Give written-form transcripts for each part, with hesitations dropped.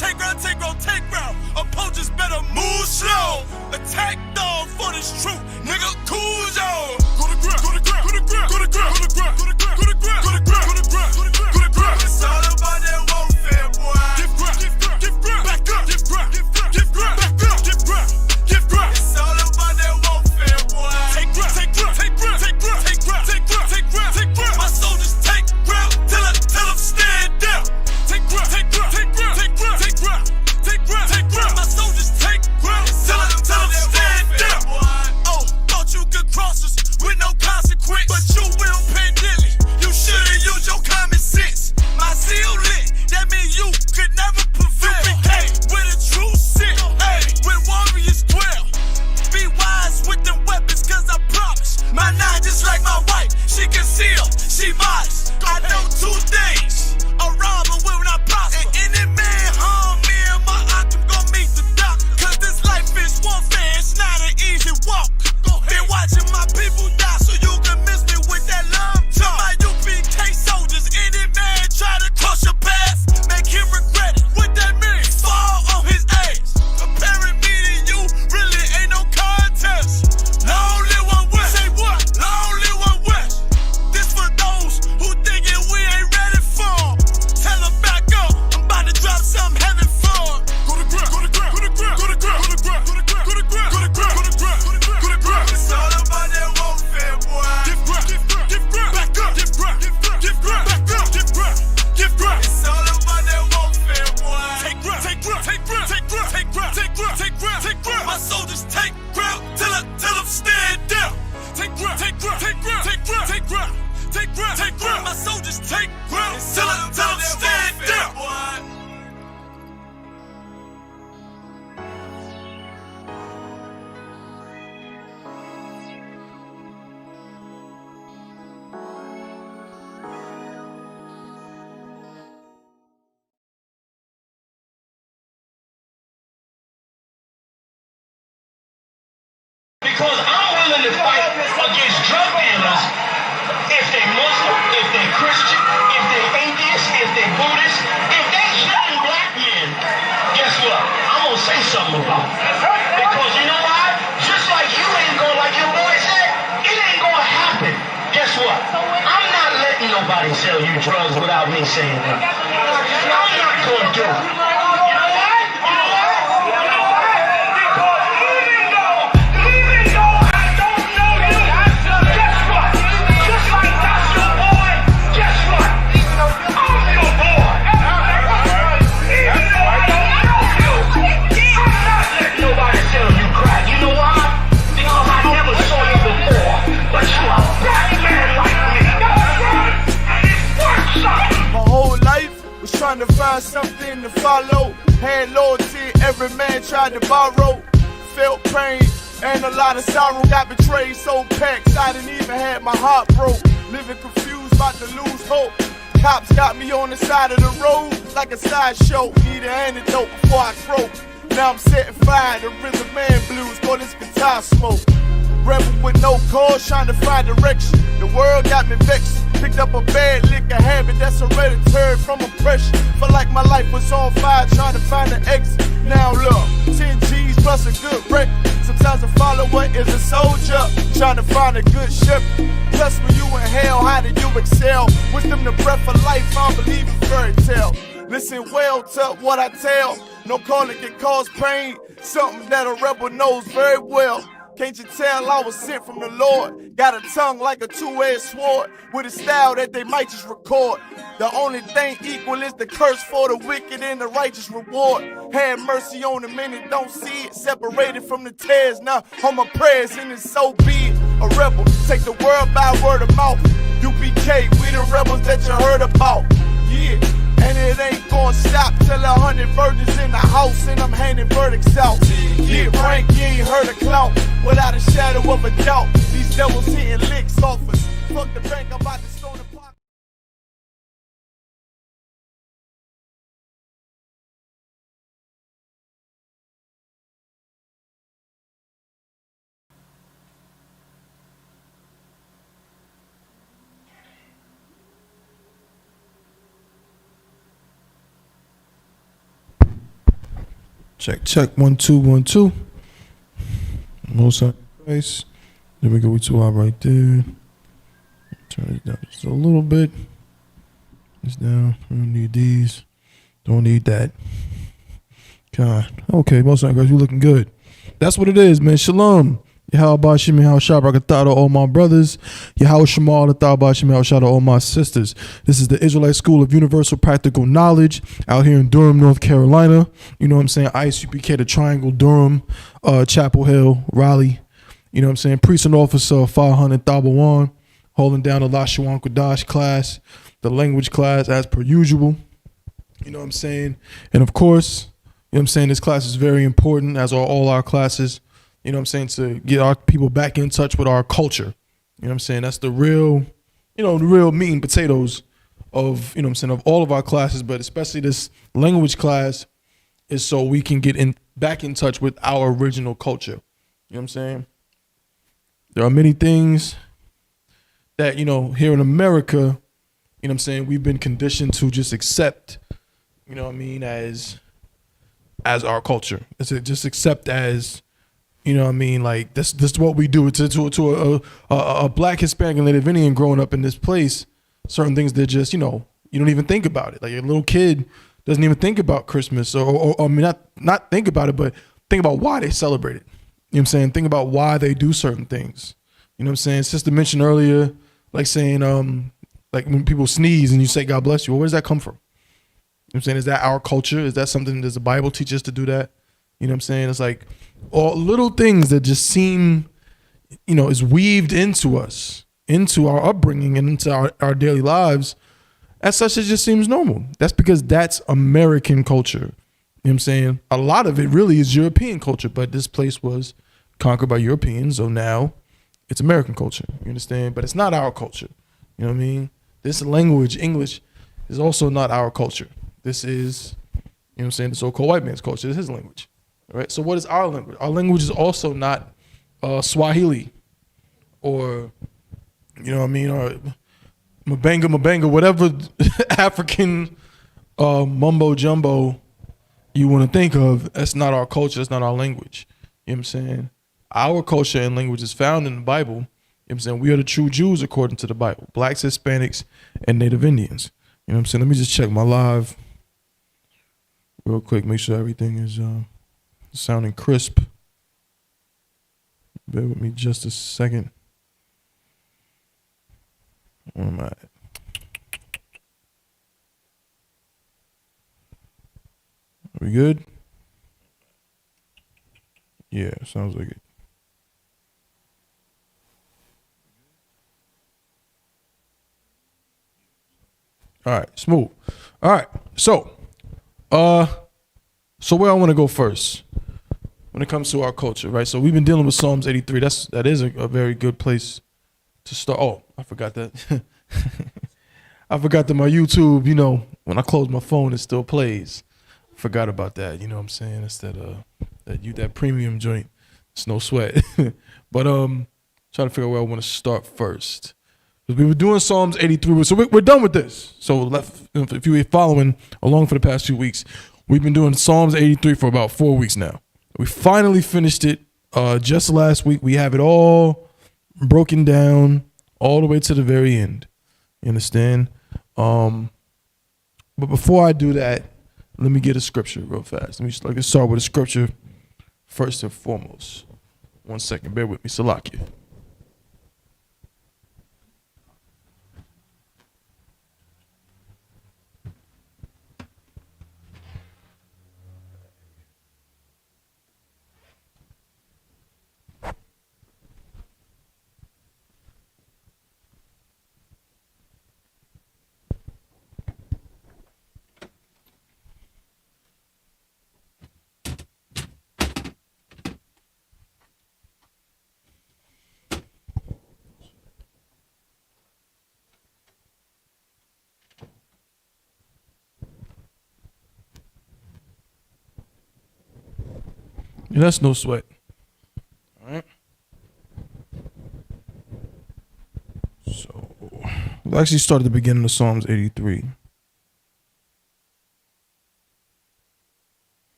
take ground. Opponents better move slow. Attack dog for this truth, nigga. Cool yo. Go to ground, go to ground, go to ground, go to ground, go to ground, go to ground, go to ground, go to ground, go to ground, go to ground, go to ground. It's all about that warfare, boy. Give ground, give ground, give ground, back up, give ground, give ground, give ground, back up, give ground, give ground. It's all about that warfare, boy. Take ground, take ground, take ground, take ground, take ground, take ground, take ground, take ground. My soldiers take ground till them stand down. Take ground, take ground, take ground, take ground, take ground, take ground, take ground. My soldiers take ground till them stand down. Oh, thought you could cross us with no consequence, but you will pay dearly. You should've used your common sense. My seal lit, that mean you could never prevail. You became with a true sin, hey, with warriors dwell. Be wise with them weapons, cause I promise. My nine just like my wife, she concealed, she modest. I know 2 things, a robber will not prosper. And any man harm me and my octave gon' meet the doctor. Cause this life is warfare, it's not an easy walk. Been watching my people die so you can miss me with that love talk. My UPK soldiers, any man try to cross your path, make him regret it. What that mean? Fall on his ass. Comparing me to you really ain't no contest. Long live one West. Say what? Long live one West. This for those who thinking we ain't ready for. Tell them back up. I'm about to drop something heavy for. Go to ground, go to ground, go to ground, go to ground, go to ground, go to ground, go to ground, go to ground, go to ground, go to ground. It's all about that warfare, boy. Give ground, give ground, give ground, back up, give ground, give ground, give ground, back up, give ground, give ground. It's all about that warfare, boy. Take ground, take ground, take ground, take ground, take ground, take ground, take ground, take ground. My soldiers take ground till them stand down. Take ground, take ground, take ground, take ground, take ground, take ground, take ground. My soldiers take ground till them stand down. Because I'm willing to fight against drug dealers if they Muslim, if they Christian, if they atheist, if they Buddhist, if they killing black men. Guess what? I'm gonna say something about it. Because you know why? Just like you ain't gonna, like your boy said, it ain't gonna happen. Guess what? I'm not letting nobody sell you drugs without me saying that. I'm not gonna do it. You know why? You know why? You know why? Because even though I don't know you, guess what? Just like that's your boy, guess what? I'm your boy. Even though I don't know you, I'm not letting nobody sell you crack. You know why? Because I never saw you before, but you a black man like me. And it's worth something. My whole life was trying to find something to follow. Had loyalty, every man tried to borrow. Felt pain and a lot of sorrow. Got betrayed, so packed, I didn't even have my heart broke. Living confused, about to lose hope. Cops got me on the side of the road like a sideshow. Need an antidote before I croak. Now I'm setting fire to rhythm man blues. Call this guitar smoke. Rebel with no cause, trying to find direction. The world got me vexed. Picked up a bad liquor habit that's hereditary from oppression. Felt like my life was on fire, trying to find an exit. Now look, 10 G's plus a good wreck. Sometimes a follower is a soldier, trying to find a good shepherd. Plus when you in hell, how do you excel? Wisdom the breath of life, I don't believe in fairy tale. Listen well to what I tell. No calling can cause pain, something that a rebel knows very well. Can't you tell I was sent from the Lord? Got a tongue like a two-edged sword, with a style that they might just record. The only thing equal is the curse for the wicked and the righteous reward. Have mercy on them and don't see it. Separated from the tares, now on my prayers and it's so be it. A rebel, take the world by word of mouth. UPK, we the rebels that you heard about. Yeah. And it ain't gonna stop till 100 virgins in the house and I'm handing verdicts out. Get rank, you ain't heard a clout without a shadow of a doubt. These devils hitting licks off us. Fuck the bank, I'm about to stone the block. Check 1 2 1 2. Most face. There we go. We 2 out right there. Turn it down just a little bit. It's down. We don't need these. Don't need that. God. Okay, most guys, you looking good. That's what it is, man. Shalom. Yahweh Bashim, Yahweh Shabbat, all my brothers. Yahweh Shemal, Yahweh Bashim, Yahweh Shabbat, all my sisters. This is the Israelite School of Universal Practical Knowledge out here in Durham, North Carolina. You know what I'm saying? Isupk, the Triangle, Durham, Chapel Hill, Raleigh. You know what I'm saying? Priest and Officer 500 Thabawan, holding down the Lashawan Qadash class, the language class as per usual. You know what I'm saying? And of course, you know what I'm saying, this class is very important, as are all our classes. You know what I'm saying, to get our people back in touch with our culture. You know what I'm saying? That's the real, the real meat and potatoes of, you know what I'm saying, of all of our classes, but especially this language class is so we can get back in touch with our original culture. You know what I'm saying? There are many things that, here in America, you know what I'm saying, we've been conditioned to just accept, you know what I mean, as our culture. It's just accept as, you know what I mean, like this is what we do. To a black, Hispanic, and Native Indian growing up in this place, certain things that just, you don't even think about it. Like a little kid doesn't even think about Christmas or I mean, not think about it, but think about why they celebrate it. You know what I'm saying? Think about why they do certain things. You know what I'm saying? Sister mentioned earlier, like saying, like when people sneeze and you say, God bless you, well, where does that come from? You know what I'm saying? Is that our culture? Is that something, does the Bible teach us to do that? You know what I'm saying? It's like all little things that just seem, is weaved into us, into our upbringing and into our daily lives. As such, it just seems normal. That's because that's American culture. You know what I'm saying? A lot of it really is European culture, but this place was conquered by Europeans, so now it's American culture. You understand? But it's not our culture. You know what I mean? This language, English, is also not our culture. This is, you know what I'm saying, the so-called white man's culture. This is his language. All right. So what is our language? Our language is also not Swahili or, you know what I mean, or Mabanga, whatever African mumbo jumbo you want to think of. That's not our culture. That's not our language. You know what I'm saying? Our culture and language is found in the Bible. You know what I'm saying? We are the true Jews according to the Bible. Blacks, Hispanics, and Native Indians. You know what I'm saying? Let me just check my live real quick. Make sure everything is sounding crisp. Bear with me just a second. Where am I at? Are we good? Yeah, sounds like it. All right, smooth. All right, so where I want to go first when it comes to our culture, right? So we've been dealing with Psalms 83. That is a very good place to start. Oh, I forgot that. I forgot that my YouTube, when I close my phone, it still plays. Forgot about that. You know what I'm saying? It's that premium joint. It's no sweat. But trying to figure out where I want to start first. We were doing Psalms 83, so we're done with this. So if you were following along for the past 2 weeks, we've been doing Psalms 83 for about 4 weeks now. We finally finished it just last week. We have it all broken down all the way to the very end. You understand? But before I do that, let me get a scripture real fast. Let's start with a scripture first and foremost. 1 second, bear with me, Salakia. Yeah, that's no sweat. All right. So we'll actually start at the beginning of Psalms 83.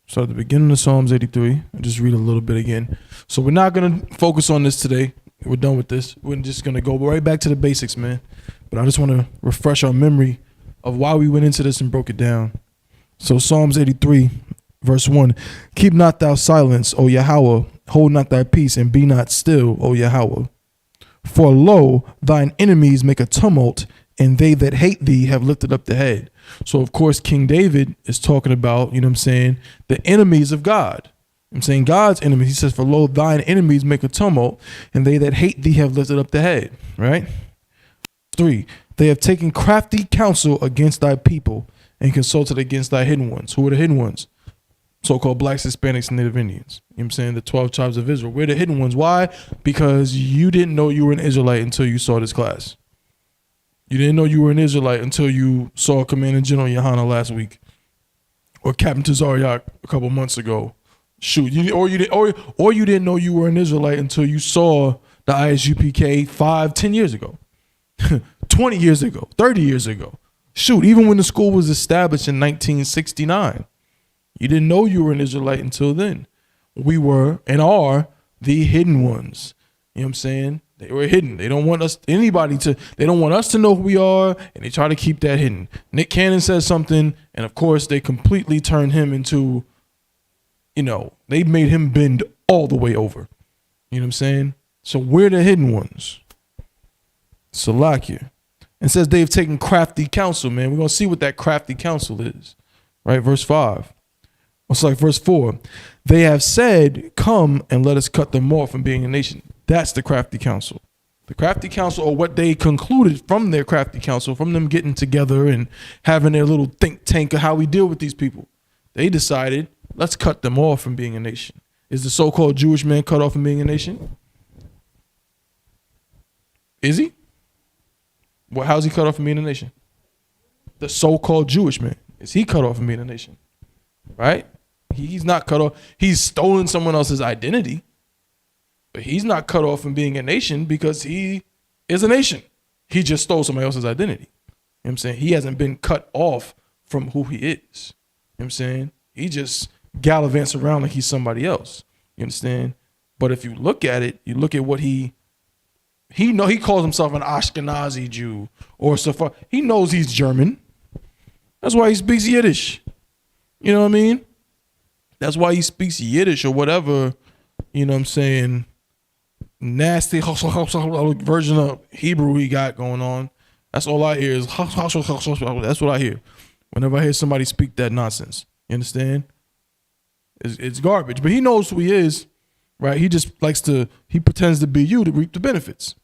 So at the beginning of Psalms 83, I'll just read a little bit again. So we're not going to focus on this today. We're done with this. We're just going to go right back to the basics, man. But I just want to refresh our memory of why we went into this and broke it down. So Psalms 83, verse 1. Keep not thou silence, O Yahweh. Hold not thy peace and be not still, O Yahweh. For lo, thine enemies make a tumult, and they that hate thee have lifted up the head. So, of course, King David is talking about, you know what I'm saying, the enemies of God. I'm saying God's enemies. He says, for lo, thine enemies make a tumult, and they that hate thee have lifted up the head, right? 3, they have taken crafty counsel against thy people and consulted against thy hidden ones. Who are the hidden ones? So-called blacks, Hispanics, and Native Indians. You know what I'm saying? The 12 tribes of Israel. We're the hidden ones. Why? Because you didn't know you were an Israelite until you saw this class. You didn't know you were an Israelite until you saw Commander General Yohana last week, or Captain Tazariak a couple months ago. Shoot, or you didn't know you were an Israelite until you saw the ISUPK 5-10 years ago, 20 years ago, 30 years ago. Shoot, even when the school was established in 1969, you didn't know you were an Israelite until then. We were and are the hidden ones. You know what I'm saying? They were hidden. They don't want they don't want us to know who we are, and they try to keep that hidden. Nick Cannon says something, and of course they completely turned him into, they made him bend all the way over. You know what I'm saying? So we're the hidden ones. Salakia. And says they've taken crafty counsel, man. We're going to see what that crafty counsel is. Right? Verse 5. It's like verse 4. They have said, come and let us cut them off from being a nation. That's the crafty counsel. The crafty counsel, or what they concluded from their crafty counsel, from them getting together and having their little think tank of how we deal with these people. They decided, let's cut them off from being a nation. Is the so-called Jewish man cut off from being a nation? Is he? Well, how's he cut off from being a nation? The so-called Jewish man. Is he cut off from being a nation? Right? He's not cut off. He's stolen someone else's identity. But he's not cut off from being a nation because he is a nation. He just stole somebody else's identity. You know what I'm saying? He hasn't been cut off from who he is. You know what I'm saying? He just gallivants around like he's somebody else. You understand? But if you look at it, you look at what he calls himself an Ashkenazi Jew or Safar. He knows he's German. That's why he speaks Yiddish. You know what I mean? That's why he speaks Yiddish or whatever, you know what I'm saying, nasty version of Hebrew he got going on. That's all I hear is that's what I hear whenever I hear somebody speak that nonsense. You understand? It's garbage. But he knows who he is, right? He just he pretends to be you to reap the benefits. You know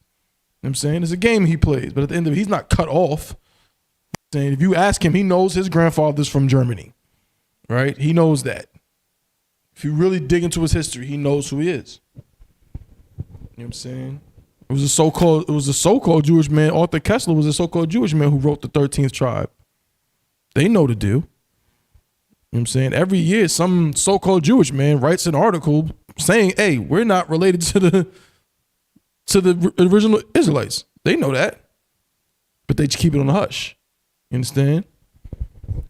what I'm saying? It's a game he plays, but at the end of it, he's not cut off. Saying if you ask him, he knows his grandfather's from Germany, right? He knows that. If you really dig into his history, he knows who he is. You know what I'm saying? It was a so-called Jewish man. Arthur Kessler was a so-called Jewish man who wrote the 13th tribe. They know the deal. You know what I'm saying? Every year, some so-called Jewish man writes an article saying, hey, we're not related to the original Israelites. They know that. But they just keep it on the hush. You understand?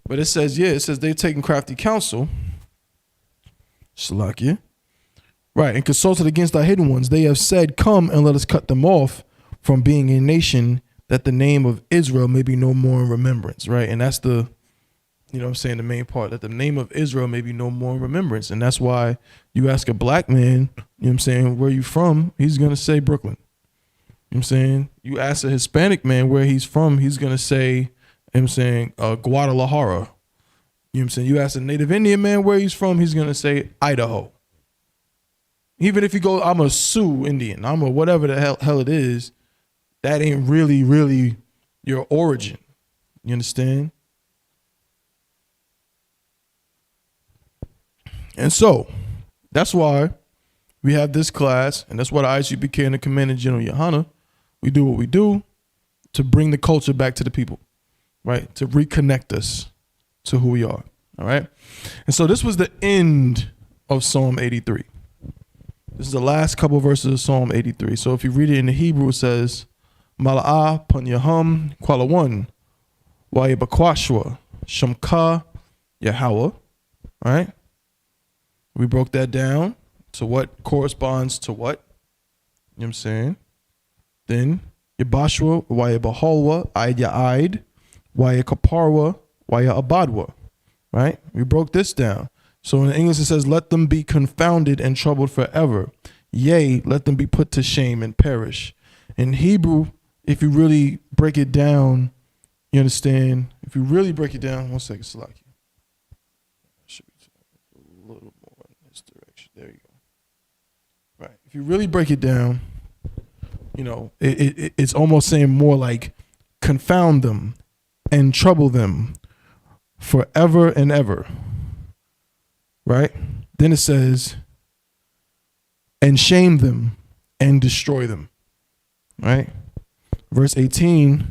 But it says they've taken crafty counsel. Shalakia. Right, and consulted against thy hidden ones. They have said, come and let us cut them off from being a nation, that the name of Israel may be no more in remembrance. Right, and that's the, you know what I'm saying, the main part, that the name of Israel may be no more in remembrance. And that's why you ask a black man, you know what I'm saying, where you from, he's going to say Brooklyn. You know what I'm saying? You ask a Hispanic man where he's from, he's going to say, you know what I'm saying, Guadalajara. You know what I'm saying? You ask a Native Indian man where he's from, he's going to say Idaho. Even if you go, I'm a Sioux Indian, I'm a whatever the hell it is, that ain't really your origin. You understand? And so, that's why we have this class, and that's why the Isupk and the Commander General Yohana, we do what we do to bring the culture back to the people, right? To reconnect us to who we are, all right? And so this was the end of Psalm 83. This is the last couple verses of Psalm 83. So if you read it in the Hebrew, it says, Mala'ah Panyaham Kwalawan Wa'ibakwashwa Shamka Yahweh. All right? We broke that down to what corresponds to what. You know what I'm saying? Then Yabashua, Waya Bahalwa, Aida Aid, Waya Kaparwa, Waya Abadwa. Right? We broke this down. So in English it says, let them be confounded and troubled forever. Yea, let them be put to shame and perish. In Hebrew, if you really break it down, you understand? If you really break it down, one second, Salaki. Should be a little more in this direction. There you go. Right. If you really break it down, you know, it's almost saying more like confound them and trouble them forever and ever. Right? Then it says, and shame them and destroy them. Right? Verse 18,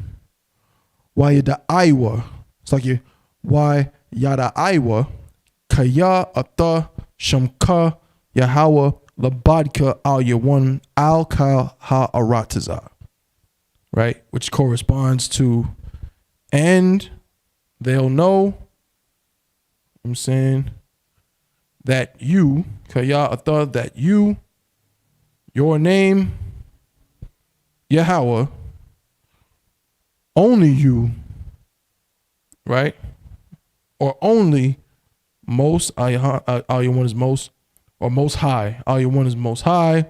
why yada Iowa? It's like you, why yada Iowa? Kaya ata shamka Yahweh labadka al yawan al ka ha arataza. Right? Which corresponds to, and they'll know, I'm saying, that you, Kaya ata, that you, your name, Yahweh, only you, right? Or only most, all you want is most, or most high. All you want is most high,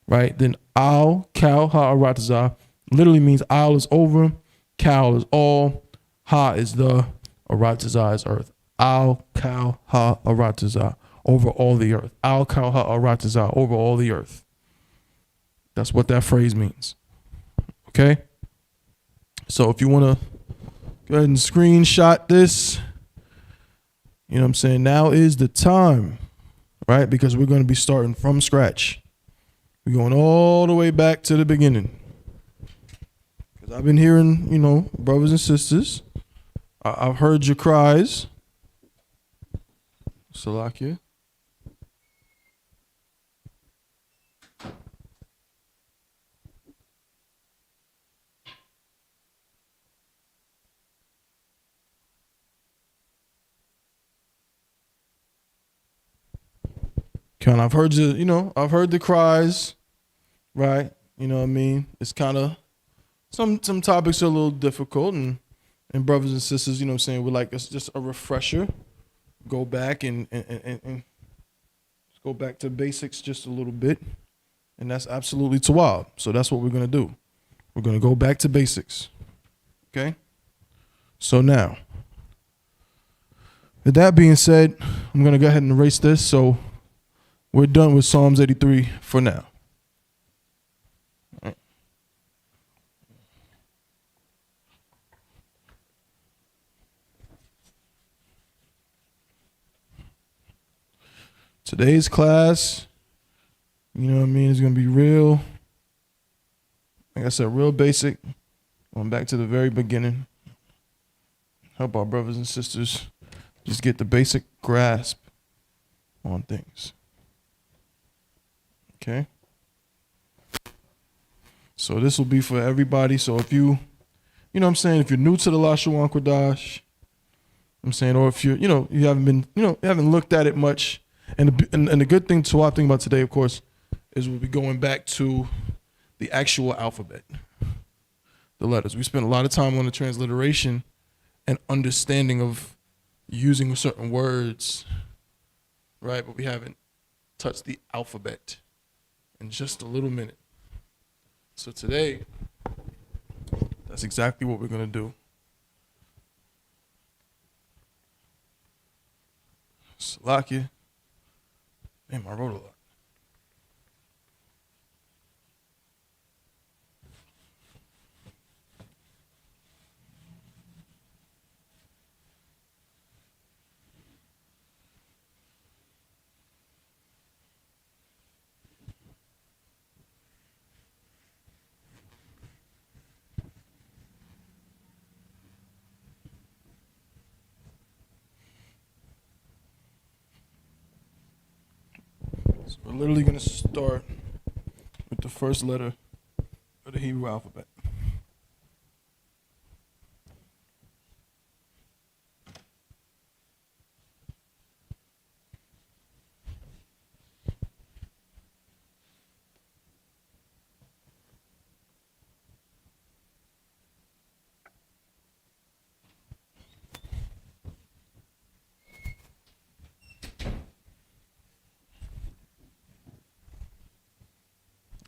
right? Then al, kal, ha, arataza, literally means al is over, kal is all, ha is the, arataza is earth. Al, kal, ha, arataza, over all the earth. Al, kal, ha, arataza, over all the earth. That's what that phrase means. Okay? So if you want to go ahead and screenshot this, you know what I'm saying? Now is the time, right? Because we're going to be starting from scratch. We're going all the way back to the beginning. Because I've been hearing, you know, brothers and sisters. I've heard your cries. Salakia. Kind of, I've heard you, you know, I've heard the cries, right? You know what I mean? It's kind of, some topics are a little difficult, and brothers and sisters, you know what I'm saying, would like it's just a refresher. Go back and go back to basics just a little bit. And that's absolutely tawab. So that's what we're going to do. We're going to go back to basics. Okay? So now, with that being said, I'm going to go ahead and erase this. So we're done with Psalms 83 for now. All right. Today's class, you know what I mean, is going to be real, like I said, real basic. Going back to the very beginning. Help our brothers and sisters just get the basic grasp on things. Okay? So this will be for everybody. So if you know what I'm saying, if you're new to the Lashawan Qadash, I'm saying, or if you haven't been, you haven't looked at it much. And the good thing, so I think about today, of course, is we'll be going back to the actual alphabet, the letters. We spent a lot of time on the transliteration and understanding of using certain words, right? But we haven't touched the alphabet in just a little minute. So today, that's exactly what we're going to do. Salakia. Damn, I wrote a lot. So we're literally going to start with the first letter of the Hebrew alphabet.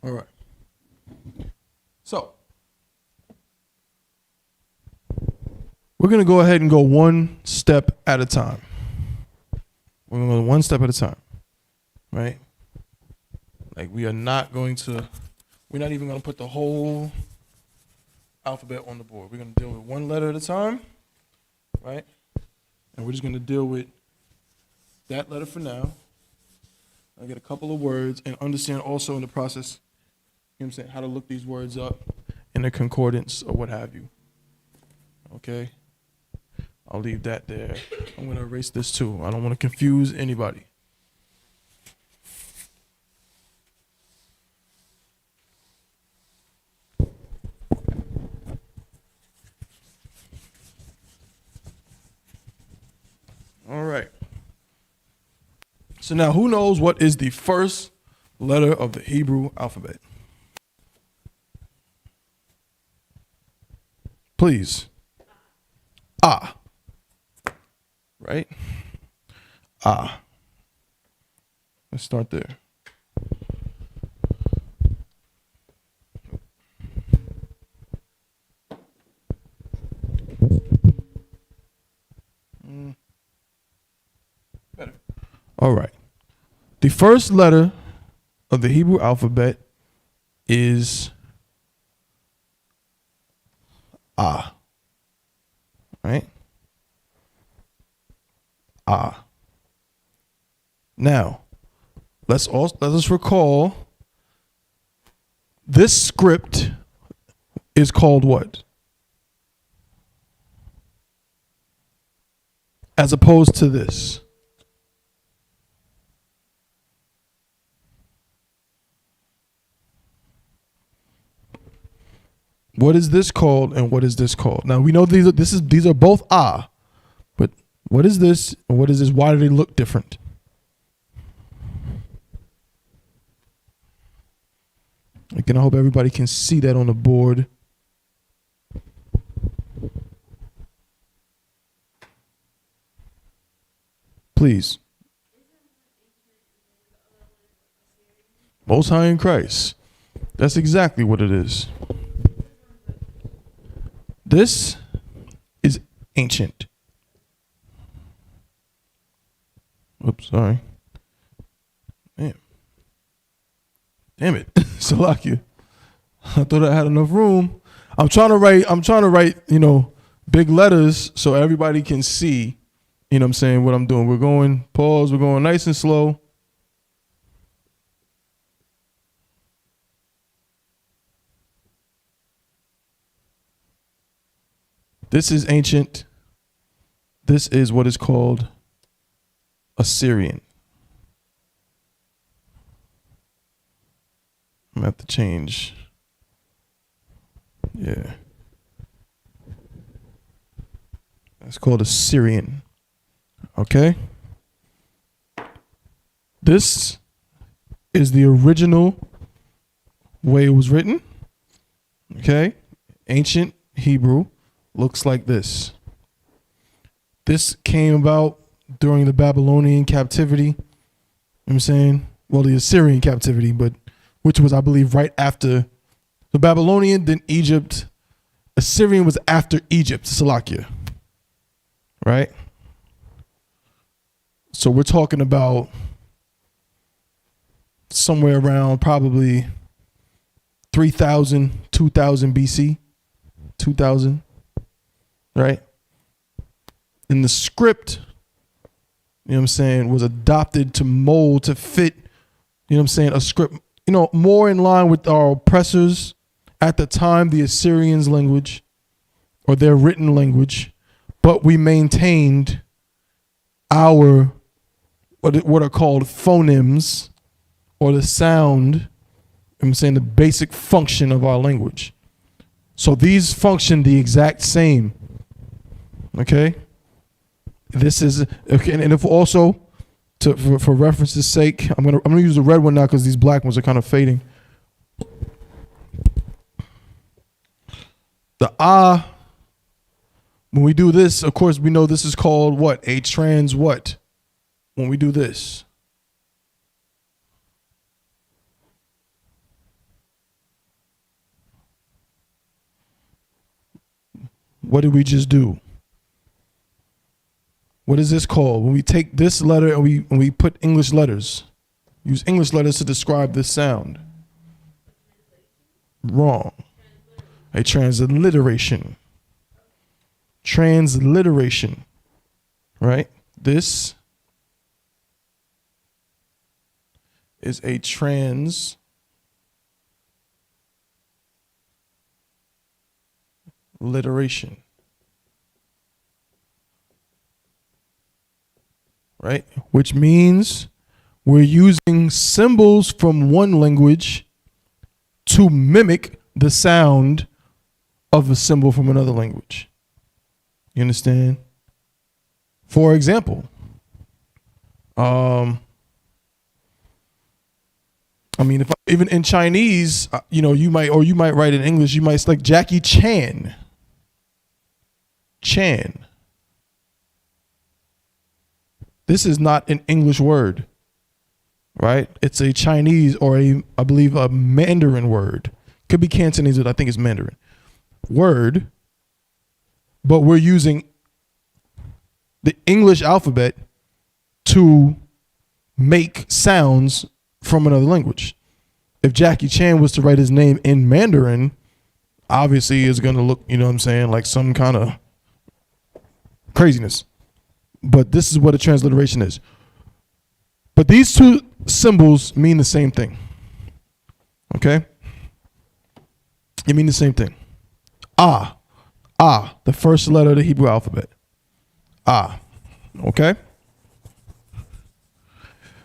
All right. So we're going to go ahead and go one step at a time. We're going to go one step at a time, right? Like we're not even going to put the whole alphabet on the board. We're going to deal with one letter at a time, right? And we're just going to deal with that letter for now. I get a couple of words and understand also in the process, you know what I'm saying, how to look these words up in the concordance or what have you. Okay? I'll leave that there. I'm going to erase this too. I don't want to confuse anybody. All right. So now who knows what is the first letter of the Hebrew alphabet? Please. Ah. Right? Ah. Let's start there. Better. All right. The first letter of the Hebrew alphabet is Ah. Right? Ah. Now, let us recall this script is called what? As opposed to this. What is this called and what is this called? Now we know these are both ah, but what is this and what is this? Why do they look different? Again, I hope everybody can see that on the board. Please. Most High in Christ. That's exactly what it is. This is ancient. Oops, sorry. Damn it. Salakia. I thought I had enough room. I'm trying to write, big letters so everybody can see, what I'm saying, what I'm doing. We're going nice and slow. This is ancient. This is what is called Assyrian. I'm going to have to change. Yeah. That's called Assyrian. Okay? This is the original way it was written. Okay? Ancient Hebrew. Looks like this. This came about during the Babylonian captivity. You know what I'm saying? Well, the Assyrian captivity, but which was, I believe, right after the Babylonian, then Egypt. Assyrian was after Egypt, Salakia. Right? So we're talking about somewhere around probably 3,000, 2,000 BC. 2,000. Right? And the script, was adopted to mold, to fit, a script, more in line with our oppressors at the time, the Assyrians' language or their written language, but we maintained our, what are called phonemes, or the sound, the basic function of our language. So these function the exact same. Okay, this is okay, and if also for reference's sake, I'm gonna use the red one now because these black ones are kind of fading. The ah, when we do this, of course, we know this is called what? A trans what? When we do this, what did we just do? What is this called? When we take this letter and we put English letters, use English letters to describe this sound. Wrong. A transliteration. Transliteration. Right? This is a transliteration. Right? Which means we're using symbols from one language to mimic the sound of a symbol from another language. You understand? For example, I mean, if even in Chinese, you might write in English, you might select Jackie Chan. Chan. This is not an English word, right? It's a Chinese or I believe a Mandarin word. Could be Cantonese, but I think it's Mandarin word. But we're using the English alphabet to make sounds from another language. If Jackie Chan was to write his name in Mandarin, obviously it's going to look, like some kind of craziness. But this is what a transliteration is. But these two symbols mean the same thing. Okay? They mean the same thing. Ah, the first letter of the Hebrew alphabet. Ah, okay?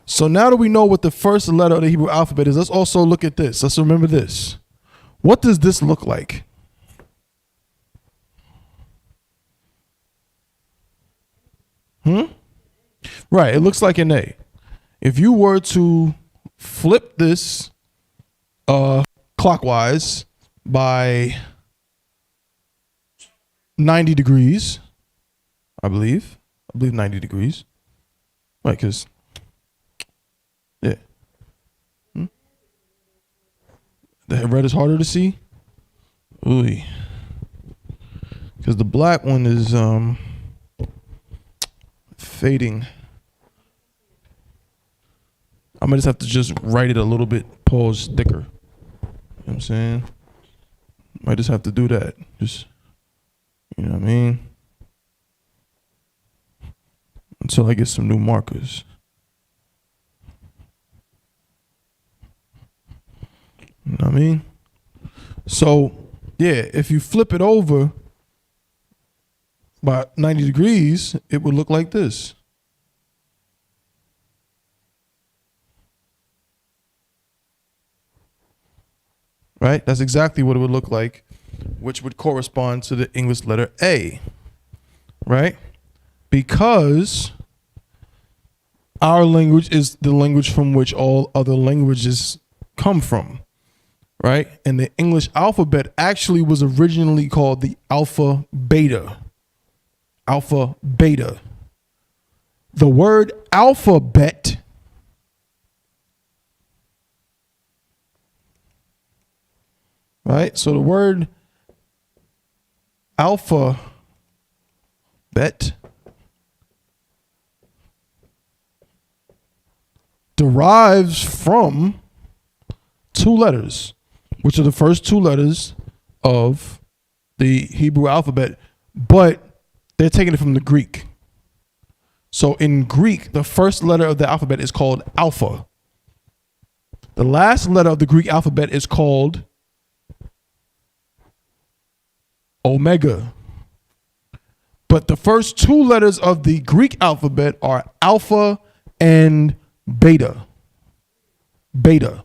So now that we know what the first letter of the Hebrew alphabet is, let's also look at this. Let's remember this. What does this look like? Right, it looks like an A. If you were to flip this clockwise by 90 degrees, I believe 90 degrees, right, because, yeah. The red is harder to see? Ooh. Because the black one is fading. I might just have to write it a little bit, pause thicker. You know what I'm saying? Might just have to do that. Just, you know what I mean? Until I get some new markers. You know what I mean? So, yeah, if you flip it over by 90 degrees, it would look like this. Right? That's exactly what it would look like, which would correspond to the English letter A. Right? Because our language is the language from which all other languages come from. Right? And the English alphabet actually was originally called the alpha beta. Alpha beta. The word alphabet right? So the word alphabet derives from two letters, which are the first two letters of the Hebrew alphabet, but they're taking it from the Greek. So in Greek, the first letter of the alphabet is called alpha. The last letter of the Greek alphabet is called omega. But the first two letters of the Greek alphabet are alpha and beta. Beta.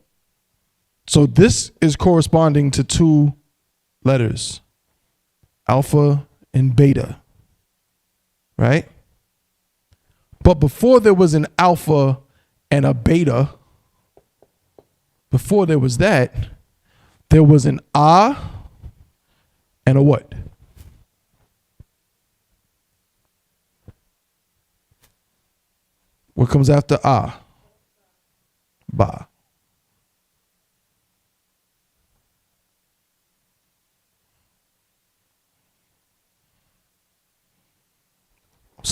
So this is corresponding to two letters, alpha and beta, right? But before there was an alpha and a beta, before there was that, there was an A and a what? What comes after A? Ba.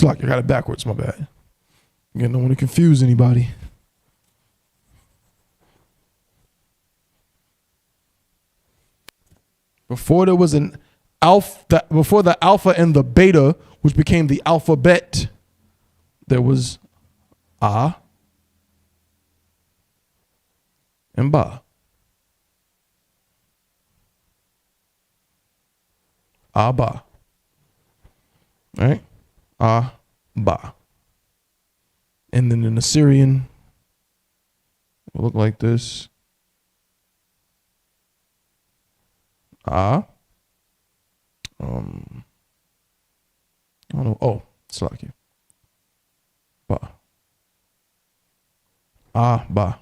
It's like I got it backwards, my bad. Again, don't want to confuse anybody. Before there was an alpha, before the alpha and the beta, which became the alphabet, there was A and Ba. Ba. Right? Ba. And then in Assyrian, it will look like this. I don't know. Oh, it's like you. Ba. Ba.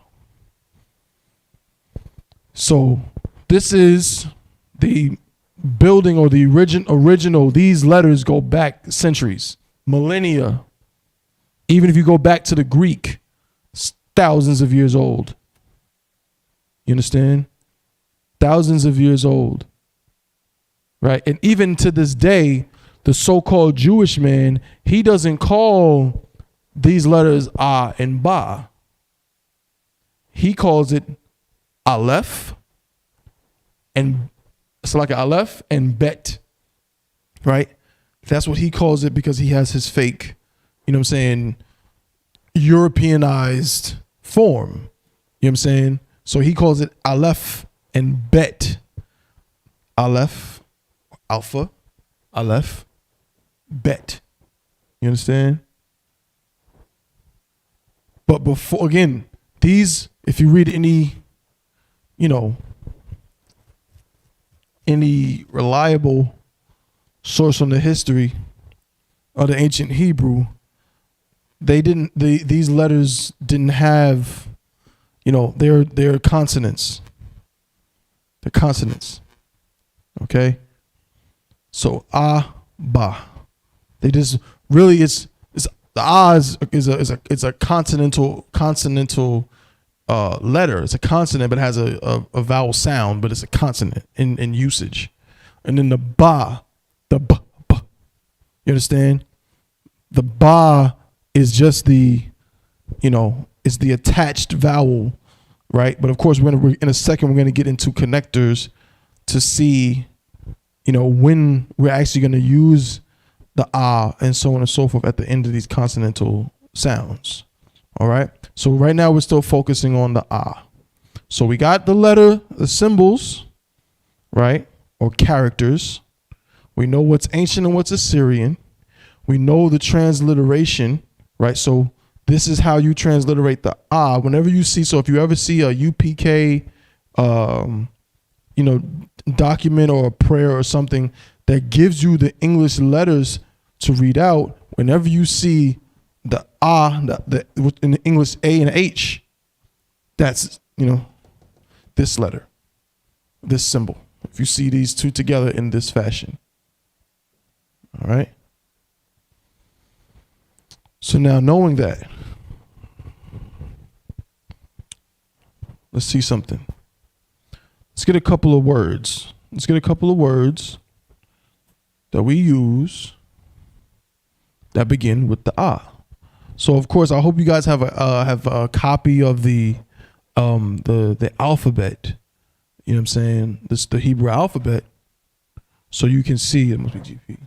So this is the building or the original. These letters go back centuries, millennia. Even if you go back to the Greek, it's thousands of years old. You understand? Thousands of years old. Right? And even to this day, the so-called Jewish man, he doesn't call these letters A and Ba. He calls it Aleph and it's like Aleph and Bet. Right? That's what he calls it because he has his fake, you know what I'm saying, Europeanized form. You know what I'm saying? So he calls it Aleph and Bet. Aleph, Alpha, Aleph, Bet. You understand? But before, again, these, if you read any, any reliable source on the history of the ancient Hebrew, these letters didn't have, they're consonants. They're consonants. Okay? So Ba. They just really it's the is a consonantal letter. It's a consonant, but it has a vowel sound, but it's a consonant in usage. And then the Ba, you understand? The Ba is just the, it's the attached vowel, right? But of course, in a second, we're going to get into connectors to see, when we're actually going to use the A and so on and so forth at the end of these consonantal sounds. All right. So right now we're still focusing on the A. So we got the symbols, right? Or characters. We know what's ancient and what's Assyrian. We know the transliteration, right? So this is how you transliterate the A. Whenever you see, so if you ever see a UPK, document or a prayer or something that gives you the English letters to read out, whenever you see the A, in the English A and H, that's, this letter, this symbol. If you see these two together in this fashion. All right. So now knowing that, let's see something. Let's get a couple of words. Let's get a couple of words that we use that begin with the A. So of course, I hope you guys have a copy of the alphabet. You know what I'm saying? This the Hebrew alphabet, so you can see it must be GP.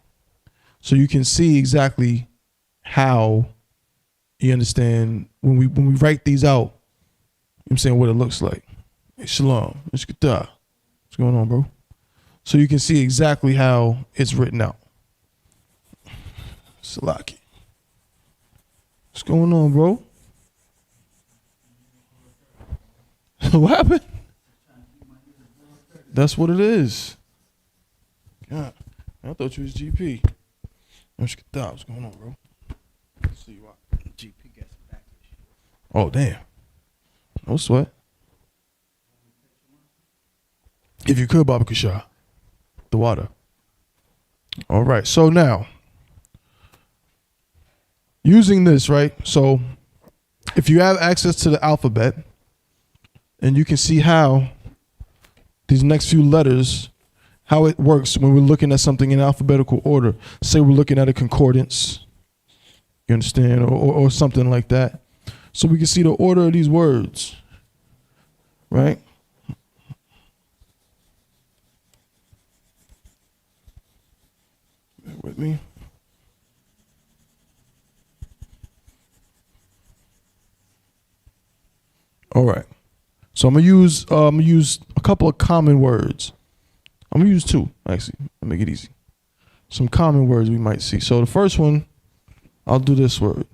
So you can see exactly how, you understand, when we write these out. You know what I'm saying, what it looks like. Hey, Shalom, what's going on, bro? So you can see exactly how it's written out. Salaki. What's going on, bro? What happened? That's what it is. God, I thought you was GP. What's going on, bro? See what GP gets back. Oh, damn. No sweat. If you could, Baba Kusha, the water. All right. So now, using this, right? So if you have access to the alphabet and you can see how these next few letters, how it works when we're looking at something in alphabetical order. Say we're looking at a concordance, You understand? Or something like that. So we can see the order of these words, right? Bear with me. All right. So I'm gonna use a couple of common words. I'm gonna use two, actually. I'll make it easy. Some common words we might see. So the first one, I'll do this word.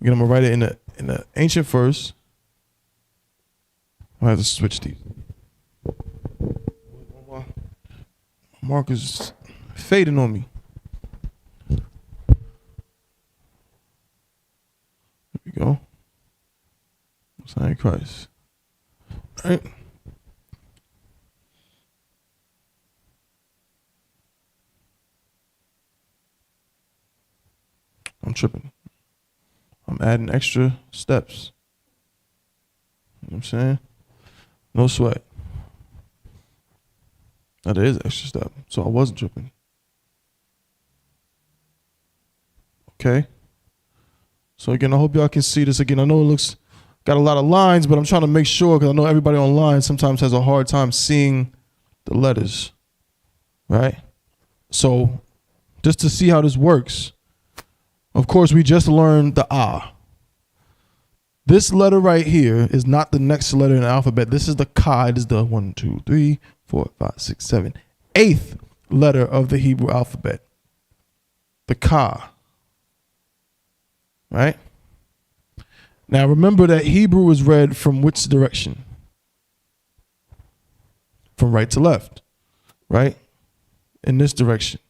Again, I'm gonna write it in the ancient first. I have to switch these. Marker's fading on me. There we go. Sign Christ. All right. I'm tripping. I'm adding extra steps. You know what I'm saying? No sweat. Now there is an extra step, so I wasn't tripping. Okay. So again, I hope y'all can see this. Again, I know it looks got a lot of lines, but I'm trying to make sure, because I know everybody online sometimes has a hard time seeing the letters, right? So just to see how this works, of course, we just learned the ah. This letter right here is not the next letter in the alphabet. This is the ka. It is the 1, 2, 3, 4, 5, 6, 7, 8th letter of the Hebrew alphabet. The ka. Right? Now remember that Hebrew is read from which direction? From right to left. Right? In this direction.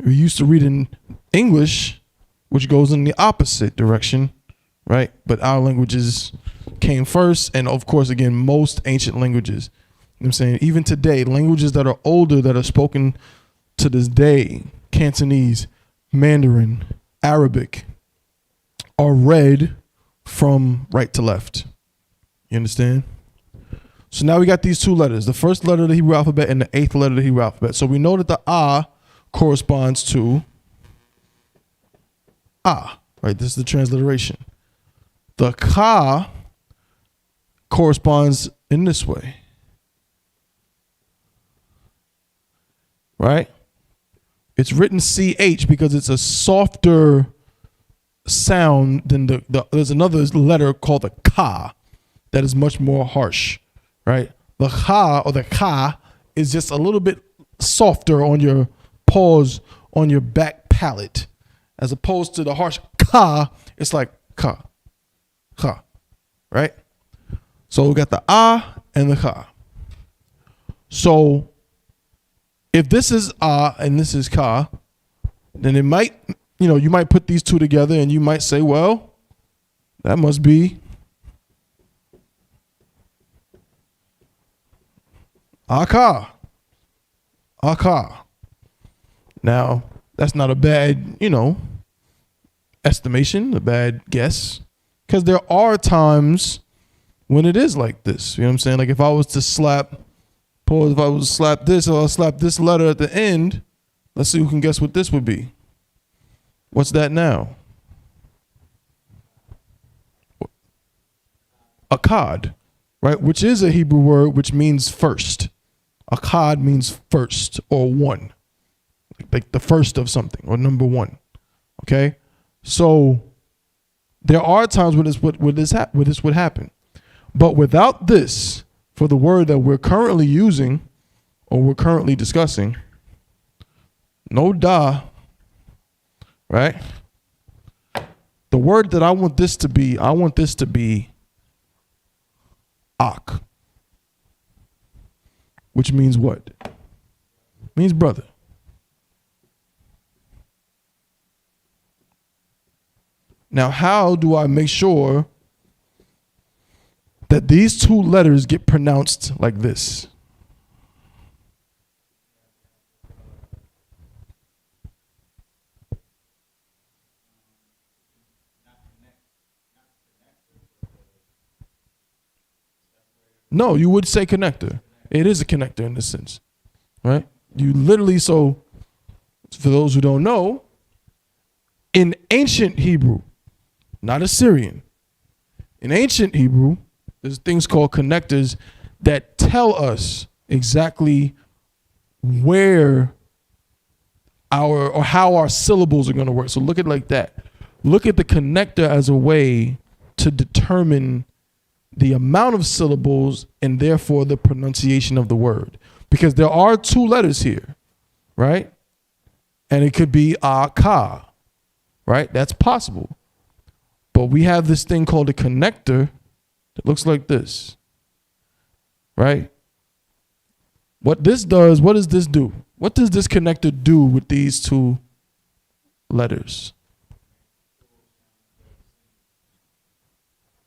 We used to read in English, which goes in the opposite direction. Right? But our languages came first. And of course, again, most ancient languages. You know what I'm saying? Even today, languages that are older that are spoken to this day, Cantonese, Mandarin, Arabic, are read from right to left. You understand? So now we got these two letters, the first letter of the Hebrew alphabet and the 8th letter of the Hebrew alphabet. So we know that the ah corresponds to ah, right? This is the transliteration. The ka corresponds in this way. Right? It's written CH because it's a softer sound than there's another letter called the ka that is much more harsh, right? The ha or the ka is just a little bit softer on your pause, on your back palate, as opposed to the harsh ka. It's like ka, right? So we got the ah and the ka. So if this is ah and this is ka, then it might, you might put these two together and you might say, well, that must be Aka. Aka. Now, that's not a bad, estimation, a bad guess, because there are times when it is like this. You know what I'm saying? Like if I was to slap this, or I'll slap this letter at the end, let's see who can guess what this would be. What's that now? Akkad, right? Which is a Hebrew word which means first. Akkad means first or one. Like the first of something or number one. Okay? So there are times when this would happen. But without this, for the word that we're currently using or we're currently discussing, no da, right? The word that I want this to be ak, which means what? Means brother. Now, how do I make sure that these two letters get pronounced like this? No, you would say connector. It is a connector in this sense, right? You literally, so for those who don't know, In ancient Hebrew, not Assyrian, in ancient Hebrew, there's things called connectors that tell us exactly where how our syllables are going to work. So look at it like that. Look at the connector as a way to determine the amount of syllables and therefore the pronunciation of the word. Because there are two letters here, right? And it could be ka, right? That's possible. But we have this thing called a connector that looks like this, right? What this does, what does this do? What does this connector do with these two letters?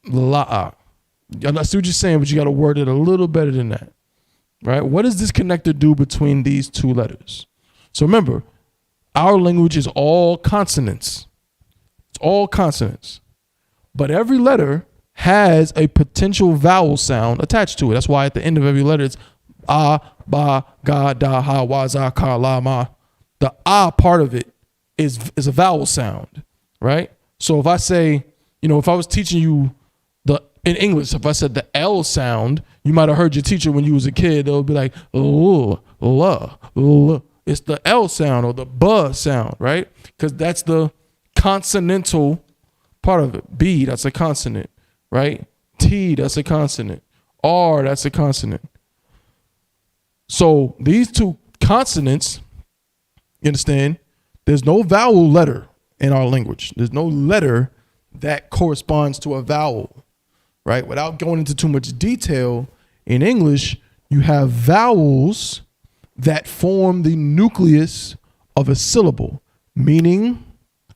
I see what you're saying, but you got to word it a little better than that, right? What does this connector do between these two letters? So remember, our language is all consonants. It's all consonants. But every letter has a potential vowel sound attached to it. That's why at the end of every letter it's ah, ba, ga, da, ha, wa, za, ka, la, ma. The ah part of it is a vowel sound, right? So if I say, if I was teaching you in English, if I said the L sound, you might have heard your teacher when you was a kid. They'll be like, l, la, l. It's the L sound or the B sound, right? Because that's the consonantal part of it. B, that's a consonant, right? T, that's a consonant. R, that's a consonant. So these two consonants, you understand, there's no vowel letter in our language. There's no letter that corresponds to a vowel, right? Without going into too much detail, in English, you have vowels that form the nucleus of a syllable, meaning,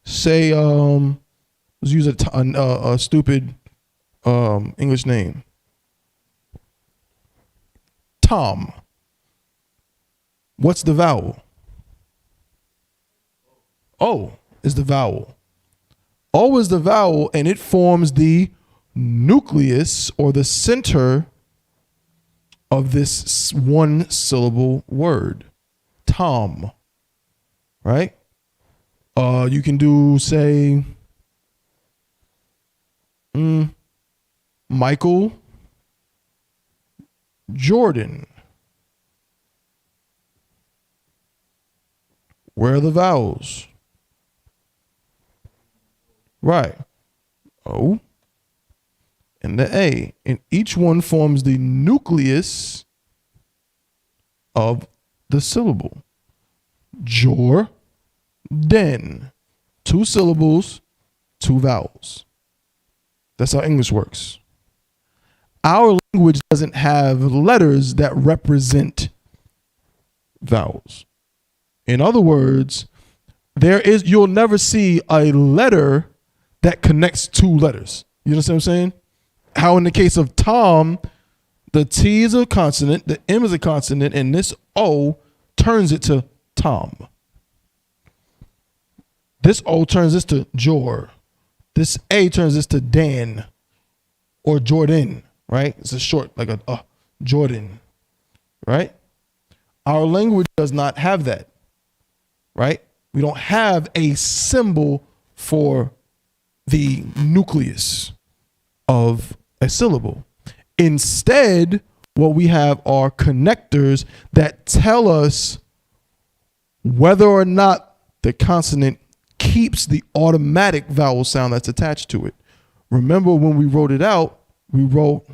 say, let's use a stupid English name. Tom. What's the vowel? O is the vowel. O is the vowel, and it forms the nucleus or the center of this one syllable word. Tom. Right? You can do, say, Michael Jordan. Where are the vowels? Right. O and the A. And each one forms the nucleus of the syllable. Jordan. 2 syllables, 2 vowels. That's how English works. Our language doesn't have letters that represent vowels. In other words, you'll never see a letter that connects 2 letters. You understand what I'm saying? How in the case of Tom, the T is a consonant, the M is a consonant, and this O turns it to Tom. This O turns this to Jor. This A turns this to Dan or Jordan, right? It's a short, like a Jordan, right? Our language does not have that, right? We don't have a symbol for the nucleus of a syllable. Instead, what we have are connectors that tell us whether or not the consonant keeps the automatic vowel sound that's attached to it. Remember when we wrote it out, we wrote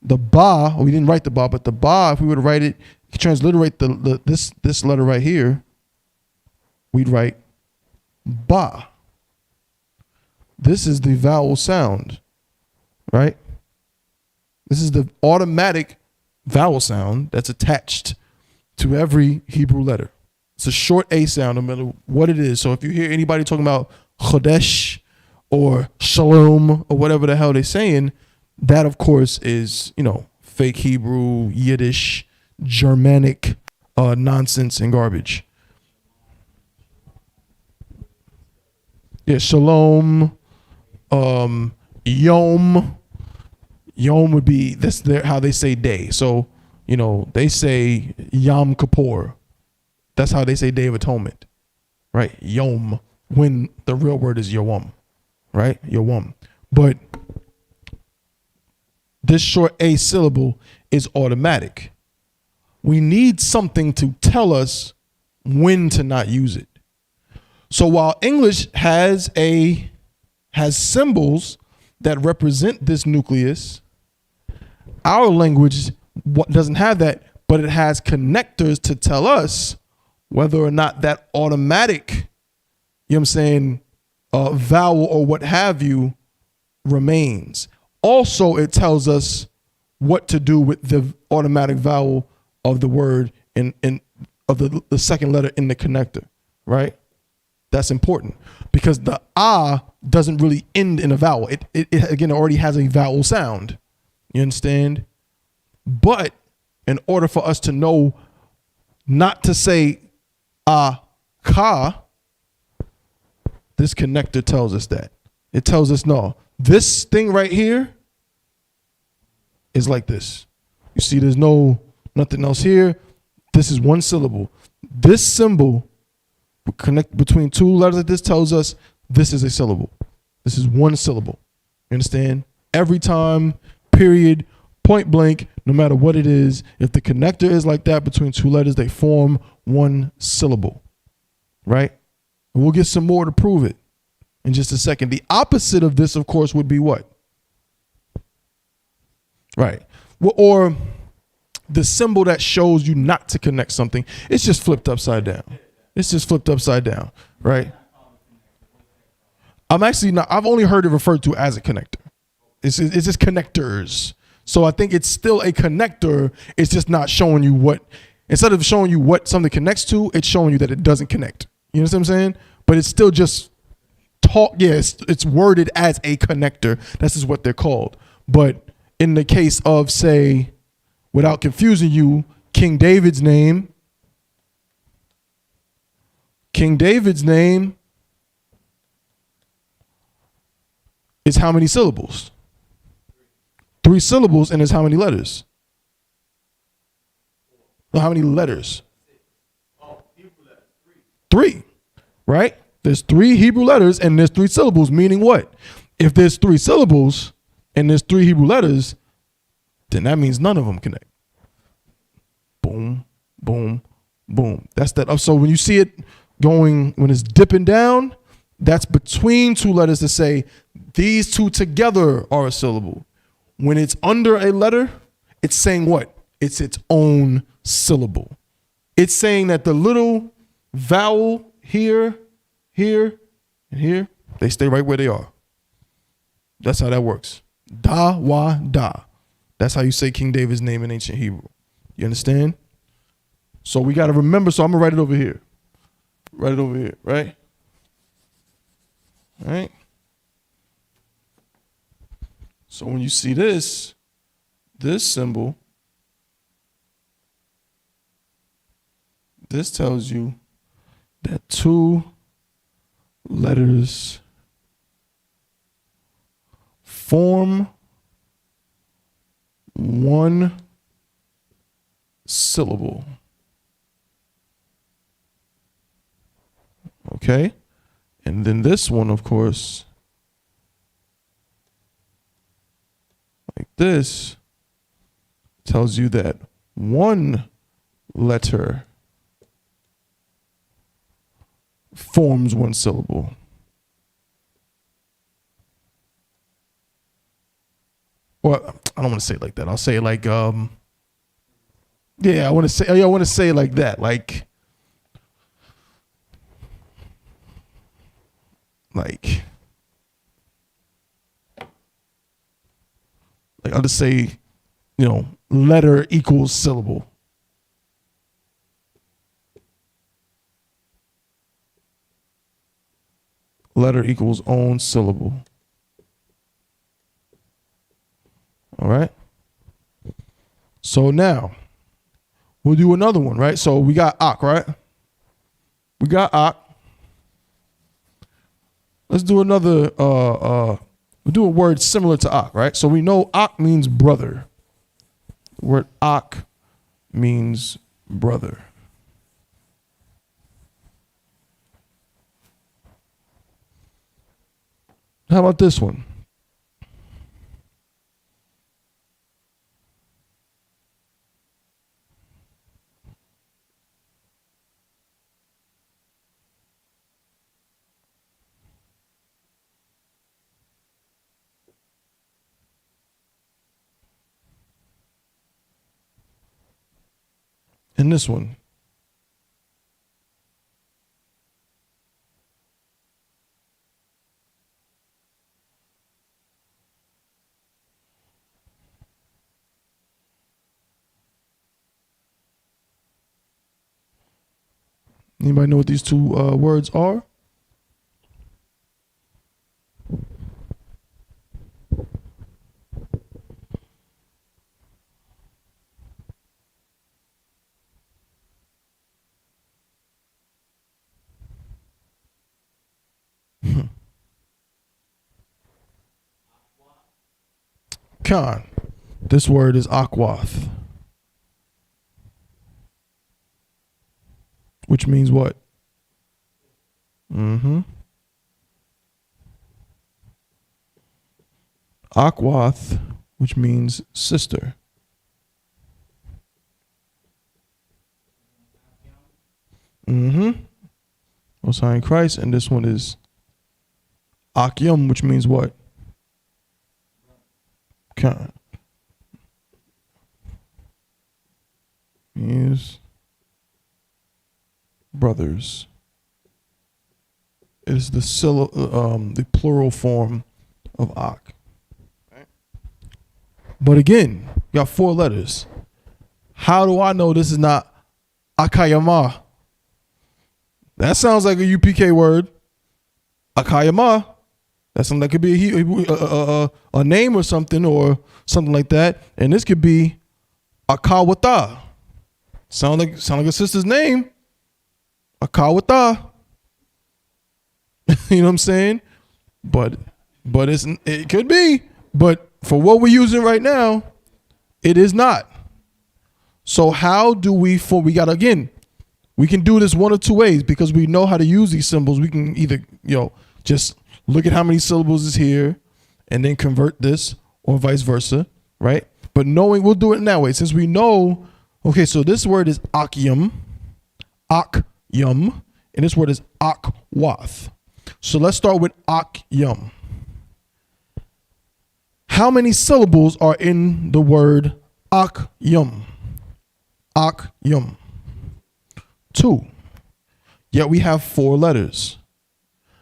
the ba, or we didn't write the ba, but the ba, if we were to write it, transliterate this letter right here, we'd write ba. This is the vowel sound, right? This is the automatic vowel sound that's attached to every Hebrew letter. It's a short A sound no matter what it is. So if you hear anybody talking about Qadash or Shalom or whatever the hell they're saying, that of course is, fake Hebrew, Yiddish, Germanic nonsense and garbage. Yeah, Shalom, Yom. Yom would be, that's how they say day. So, they say Yom Kippur. That's how they say Day of Atonement, right? Yom, when the real word is yawam, right? Yawam. But this short A syllable is automatic. We need something to tell us when to not use it. So while English has symbols that represent this nucleus, our language doesn't have that, but it has connectors to tell us whether or not that automatic, you know what I'm saying, vowel or what have you remains. Also, it tells us what to do with the automatic vowel of the word of the second letter in the connector, right? That's important because the ah doesn't really end in a vowel. It again already has a vowel sound. You understand? But in order for us to know not to say ka, this connector tells us that. It tells us no. This thing right here is like this. You see, there's nothing else here. This is one syllable. This symbol connect between two letters like this tells us this is a syllable. This is one syllable. You understand? Every time, period, point blank, no matter what it is, if the connector is like that between two letters, they form one syllable, right? And we'll get some more to prove it in just a second. The opposite of this, of course, would be what? Right. Or the symbol that shows you not to connect something, it's just flipped upside down. It's just flipped upside down, right? I've only heard it referred to as a connector. It's just connectors. So I think it's still a connector. It's just not showing you what, instead of showing you what something connects to, it's showing you that it doesn't connect. You know what I'm saying? But it's still just it's worded as a connector. This is what they're called. But in the case of, say, without confusing you, King David's name is how many syllables? 3 syllables, and is how many letters? No, how many letters? 3, right? There's 3 Hebrew letters and there's 3 syllables, meaning what? If there's 3 syllables and there's 3 Hebrew letters, then that means none of them connect. Boom, boom, boom. That's that. So when you see it going, when it's dipping down, that's between 2 letters to say these 2 together are a syllable. When it's under a letter, it's saying what? It's its own syllable. It's saying that the little vowel here, here, and here, they stay right where they are. That's how that works. Da, wa, da. That's how you say King David's name in ancient Hebrew. You understand? So we got to remember. So I'm going to write it over here. Write it over here, right? All right. So when you see this symbol, this tells you that 2 letters form one syllable. Okay? And then this one, of course, like this, tells you that 1 letter forms 1 syllable. Well, I don't want to say it like that. I'll say it like, I want to say it like that. Like I'll just say, letter equals syllable. Letter equals own syllable. All right. So now we'll do another one, right? So we got ak, right? We got ak. Let's do another, we'll do a word similar to ak, right? So we know ak means brother. The word ak means brother. How about this one? And this one. Anybody know what these two words are? Khan. This word is akwath. Which means what? Akwath, which means sister. Most High in Christ. And this one is Akyum, which means what? Khan. Means brothers. It is the plural form of Ak. But again, you got 4 letters. How do I know this is not Akayama? That sounds like a UPK word. Akayama. That's something that could be a name or something like that. And this could be Akawata. Sound like a sister's name. Akawata. You know what I'm saying? But it could be. But for what we're using right now, it is not. So how do we we can do this one of 2 ways because we know how to use these symbols. We can either, just look at how many syllables is here and then convert this or vice versa, right? But we'll do it in that way. Since we know, okay, so this word is akyum, and this word is akwath. So let's start with akyum. How many syllables are in the word akyum? Akyum. 2. Yet we have 4 letters.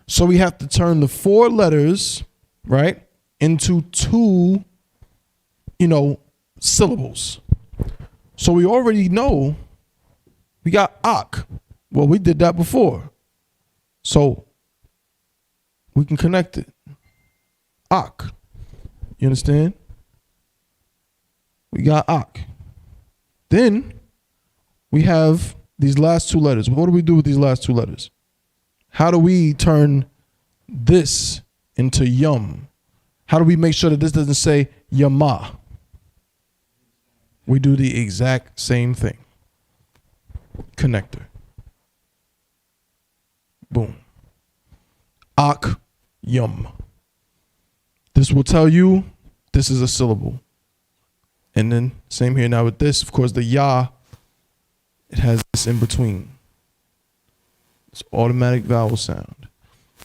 So we have to turn the 4 letters, right, into 2, syllables. So we already know we got ak. Well, we did that before. So we can connect it. Ak. You understand? We got ak. Then we have these last 2 letters. What do we do with these last 2 letters? How do we turn this into yum? How do we make sure that this doesn't say yama? We do the exact same thing. Connector. Boom. Ak yum. This will tell you this is a syllable. And then same here now with this. Of course, the ya, it has this in between. It's automatic vowel sound.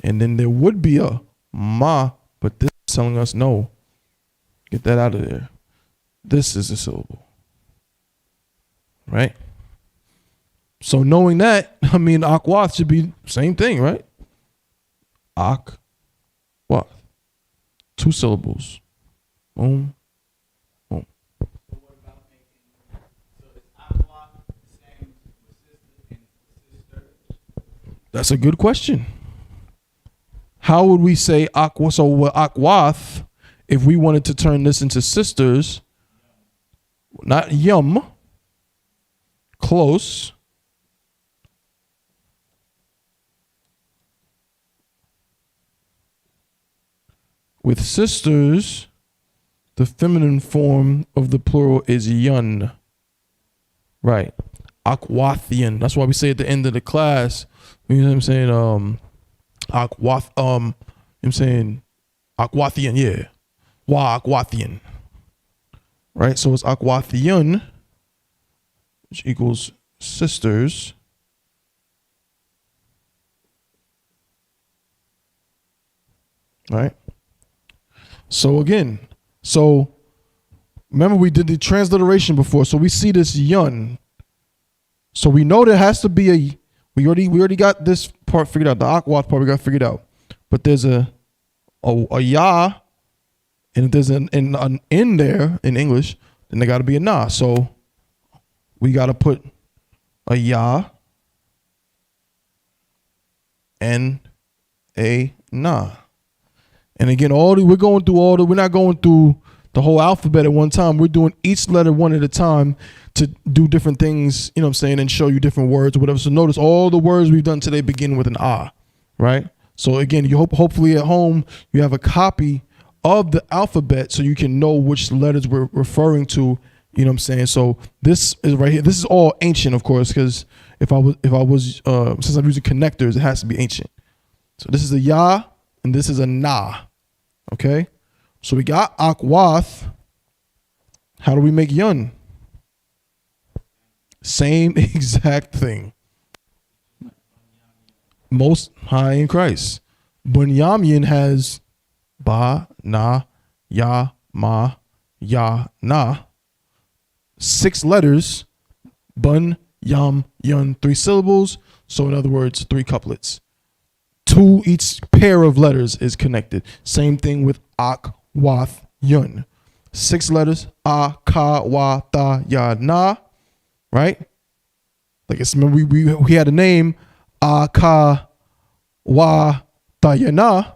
And then there would be a ma, but this is telling us no. Get that out of there. This is a syllable. Right? So knowing that, akwath should be same thing, right? Akwath. 2 syllables. Boom. Boom. So what about so is aqua the same with sister and sisters? That's a good question. How would we say aqua? So with akwath, if we wanted to turn this into sisters, not yum, close. With sisters, the feminine form of the plural is yun. Right. Akwathian. That's why we say at the end of the class, you know what I'm saying? Akwath, I'm saying Akwathian, yeah. Wa Akwathian. Right? So it's Akwathian, which equals sisters. Right? So again, remember we did the transliteration before, so we see this yun. So we know there has to be we already got this part figured out. The Akwath part we got figured out. But there's a ya, and if there's an in there in English, then there got to be a na. So we got to put a ya and a na. And again, we're not going through the whole alphabet at one time. We're doing each letter one at a time to do different things, you know what I'm saying, and show you different words or whatever. So notice all the words we've done today begin with an ah, right? So again, you hopefully at home you have a copy of the alphabet so you can know which letters we're referring to, you know what I'm saying? So this is right here. This is all ancient, of course, because if I was since I'm using connectors, it has to be ancient. So this is a ya and this is a na. Okay? So we got Akwath. How do we make yun? Same exact thing. Most High in Christ. Bunyamin has ba, na, ya, ma, ya, na. 6 letters. Bun, yam, yun. 3 syllables. So in other words, 3 couplets. 2 each pair of letters is connected. Same thing with ak, wath, yun. 6 letters. A, ka, wa, ta, ya, na. Right? Like it's, remember we had a name. A, ka, wa, ta, ya, na.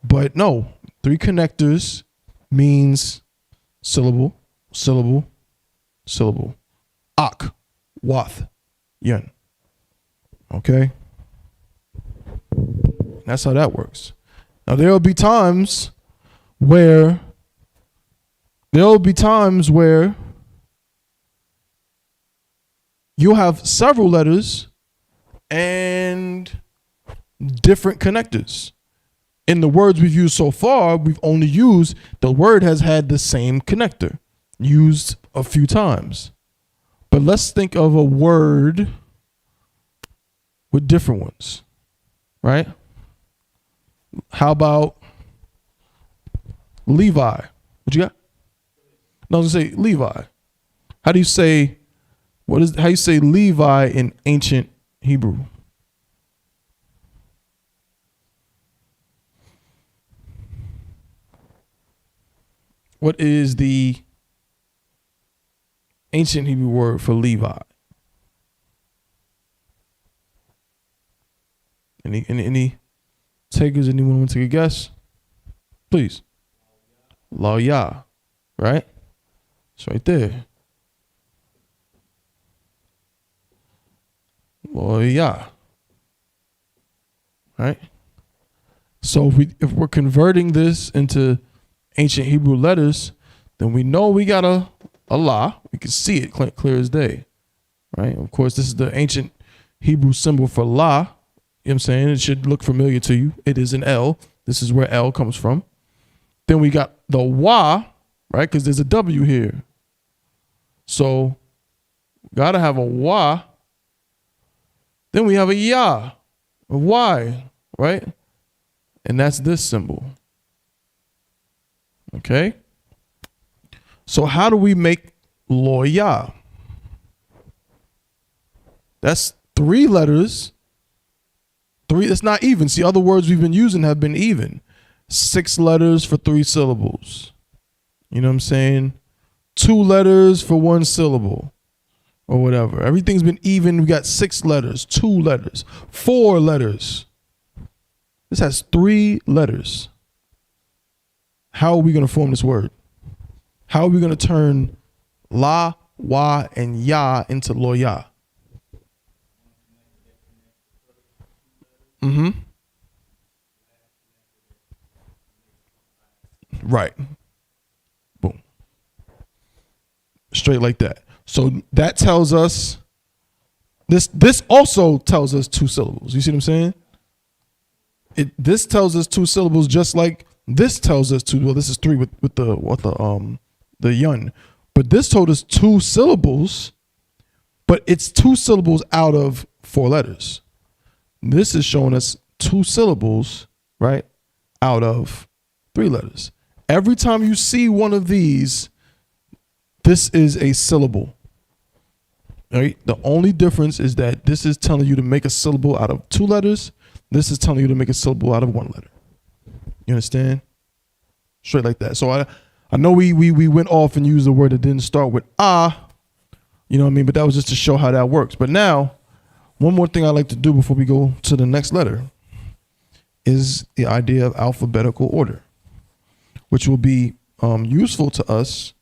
But no. 3 connectors means syllable, syllable, syllable. Ak, wath, yun. Okay? That's how that works. Now there will be times where you'll have several letters and different connectors. In the words we've used so far, we've only used the word has had the same connector used a few times. But let's think of a word with different ones, right? How about Levi? What you got? No, I was gonna say Levi. How do you say how you say Levi in ancient Hebrew? What is the ancient Hebrew word for Levi? Any takers? Anyone want to take a guess? Please. Lo Yah, right? It's right there. Lo Yah, right? So if we're converting this into ancient Hebrew letters, then we know we got a la. We can see it clear as day, right? Of course, this is the ancient Hebrew symbol for la. You know what I'm saying? It should look familiar to you. It is an L. This is where L comes from. Then we got the wa, right? Because there's a W here. So got to have a wa. Then we have a ya, a Y, right? And that's this symbol. Okay? So how do we make lo ya? That's 3 letters. 3, it's not even. See, other words we've been using have been even. 6 letters for 3 syllables. You know what I'm saying? 2 letters for 1 syllable or whatever. Everything's been even. We got 6 letters, 2 letters, 4 letters. This has 3 letters. How are we going to form this word? How are we going to turn la, wa, and ya into lo ya? Mm-hmm. Right. Boom. Straight like that. So that tells us, this also tells us 2 syllables. You see what I'm saying? This tells us 2 syllables just like This tells us two. Well, this is three with the yun, but this told us 2 syllables, but it's 2 syllables out of 4 letters. This is showing us 2 syllables, right, out of 3 letters. Every time you see one of these, this is a syllable. Right? The only difference is that this is telling you to make a syllable out of 2 letters. This is telling you to make a syllable out of 1 letter. You understand? Straight like that. So I know we went off and used a word that didn't start with ah, you know what I mean? But that was just to show how that works. But now, one more thing I like to do before we go to the next letter is the idea of alphabetical order, which will be useful to us,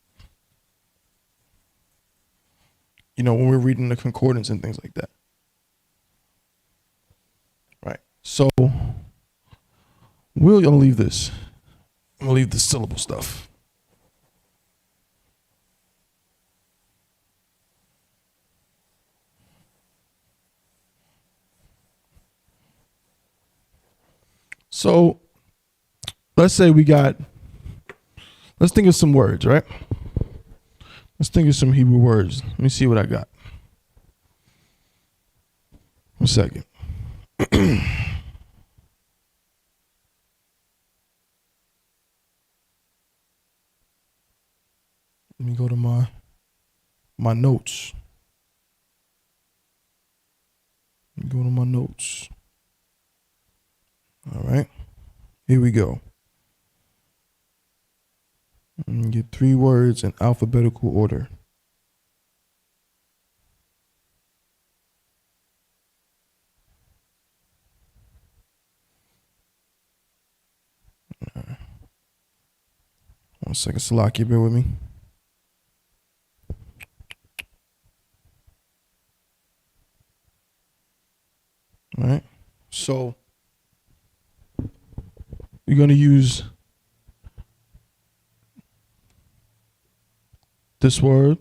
you know, when we're reading the concordance and things like that. Right. So I'm gonna leave this. I'm gonna leave the syllable stuff. So let's say let's think of some words, right? Let's think of some Hebrew words. Let me see what I got. 1 second. Let me go to my notes. Let me go to my notes. All right. Here we go. And get 3 words in alphabetical order. Right. 1 second, Salaki, bear with me. All right. So you're going to use this word.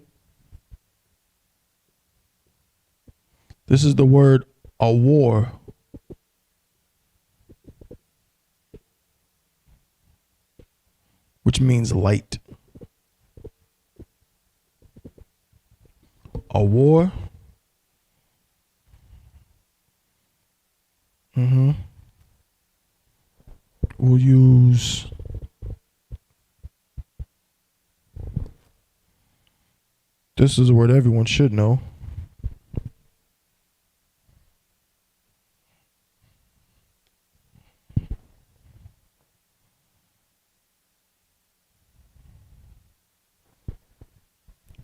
This is the word awar. Which means light. Awar. We'll use this is a word everyone should know.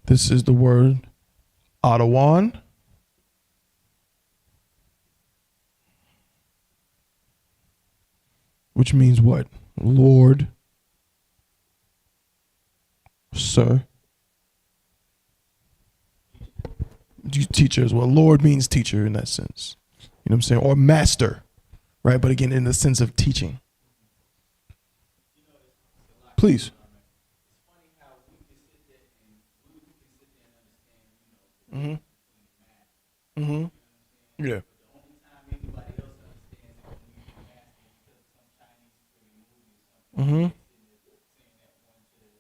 This is the word Lashawan. Which means what? Lord, sir. Teacher as well. Lord means teacher in that sense. You know what I'm saying? Or master, right? But again, in the sense of teaching. Please. Yeah.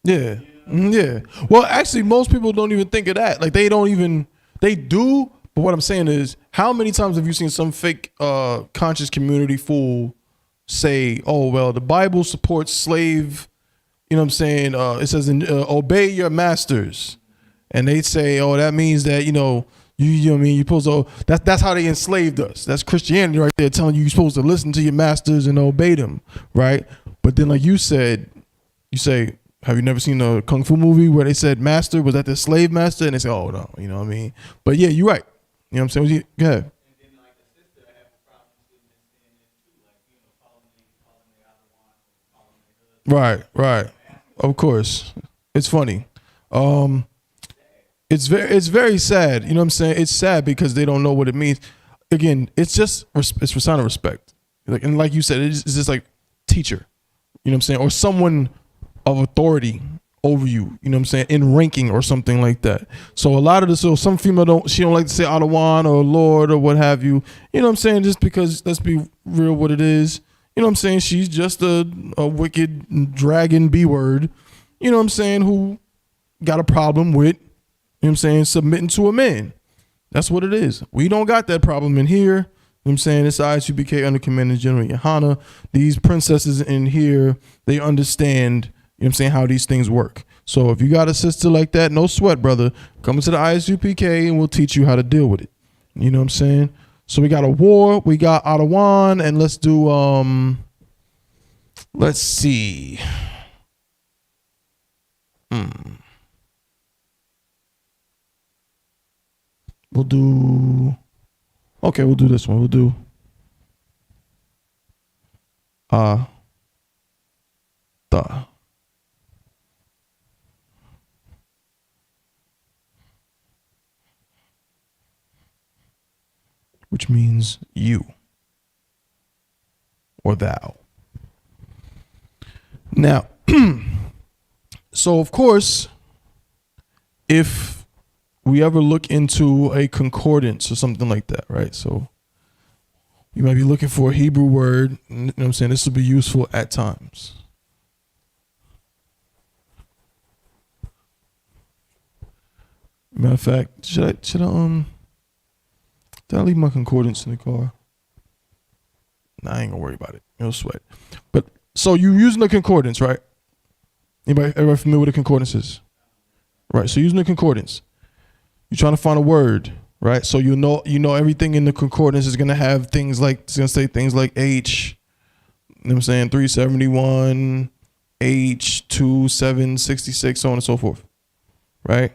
Yeah. Yeah. Well, actually, most people don't even think of that. Like, they do. But what I'm saying is, how many times have you seen some fake conscious community fool say, oh, well, the Bible supports slave, you know what I'm saying? It says, obey your masters. And they say, oh, that means that, you know what I mean? You're supposed to, that's how they enslaved us. That's Christianity right there, telling you you're supposed to listen to your masters and obey them, right? But then, like you said, you say, have you never seen a Kung Fu movie where they said master? Was that the slave master? And they say, oh, no, you know what I mean? But yeah, you're right. You know what I'm saying? Go ahead. Right. Of course. It's funny. It's very sad. You know what I'm saying? It's sad because they don't know what it means. Again, it's for sign of respect. And like you said, it's just like teacher. You know what I'm saying? Or someone of authority over you, you know what I'm saying, in ranking or something like that. So a lot of this, so some female don't like to say Adawan or Lord or what have you. You know what I'm saying? Just because, let's be real, what it is. You know what I'm saying? She's just a wicked dragon B word, you know what I'm saying, who got a problem with, you know what I'm saying, submitting to a man. That's what it is. We don't got that problem in here. You know what I'm saying? It's ISUPK under Commander General Yohana. These princesses in here, they understand, you know what I'm saying, how these things work. So if you got a sister like that, no sweat, brother. Come into the ISUPK and we'll teach you how to deal with it. You know what I'm saying? So we got a war, we got Adawan, and let's do let's see. We'll do this one. We'll do the. Which means you or thou. Now, so of course, if we ever look into a concordance or something like that, right? So you might be looking for a Hebrew word, you know what I'm saying? This will be useful at times. Matter of fact, should I did I leave my concordance in the car? Nah, I ain't gonna worry about it. No sweat. But so you using the concordance, right? Everybody familiar with the concordance is? Right. So using the concordance, you're trying to find a word, right? So you know everything in the concordance is gonna have things like, it's gonna say things like H, you know what I'm saying, 371, H, 2766, so on and so forth. Right?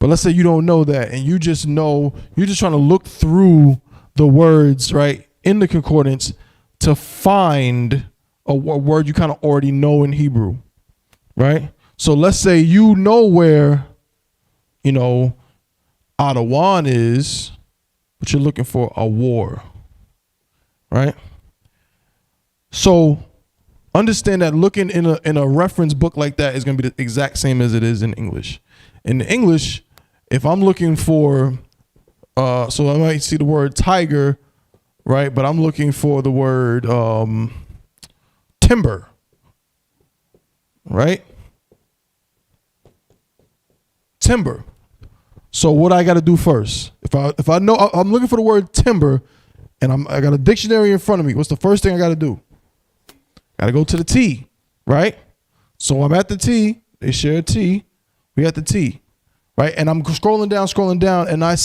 But let's say you don't know that, and you just know, you're just trying to look through the words, right, in the concordance to find a word you kind of already know in Hebrew, right? So let's say you know where, you know, Adawan is, but you're looking for a war, right? So understand that looking in a reference book like that is going to be the exact same as it is in English. In English, if I'm looking for, so I might see the word tiger, right? But I'm looking for the word timber, right? Timber. So what I got to do first? If I know I'm looking for the word timber, and I got a dictionary in front of me, what's the first thing I got to do? Got to go to the T, right? So I'm at the T. They share a T. We at the T. Right, and I'm scrolling down, and I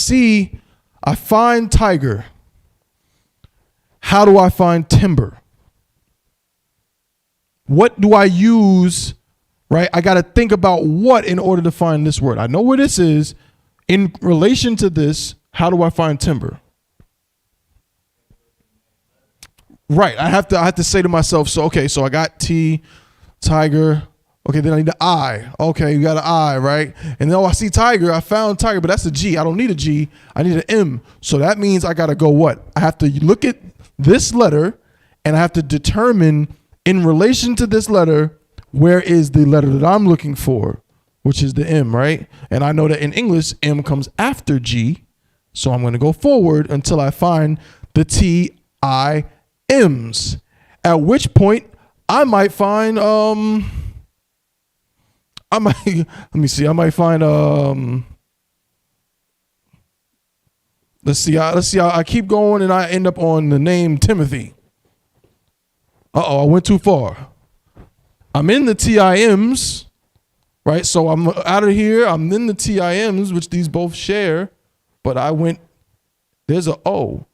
find tiger. How do I find timber? What do I use, right? I got to think about what in order to find this word. I know where this is. In relation to this, how do I find timber? Right, I have to say to myself, so I got T, tiger. Okay, then I need the I. Okay, you got an I, right? And then I see tiger. I found tiger, but that's a G. I don't need a G. I need an M. So that means I got to go what? I have to look at this letter, and I have to determine in relation to this letter, where is the letter that I'm looking for, which is the M, right? And I know that in English, M comes after G. So I'm going to go forward until I find the T, I, M's. At which point, I might find... I might find let's see, I keep going and I end up on the name Timothy. I went too far. I'm in the TIMs, right? So I'm out of here. I'm in the TIMs, which these both share, but there's a O,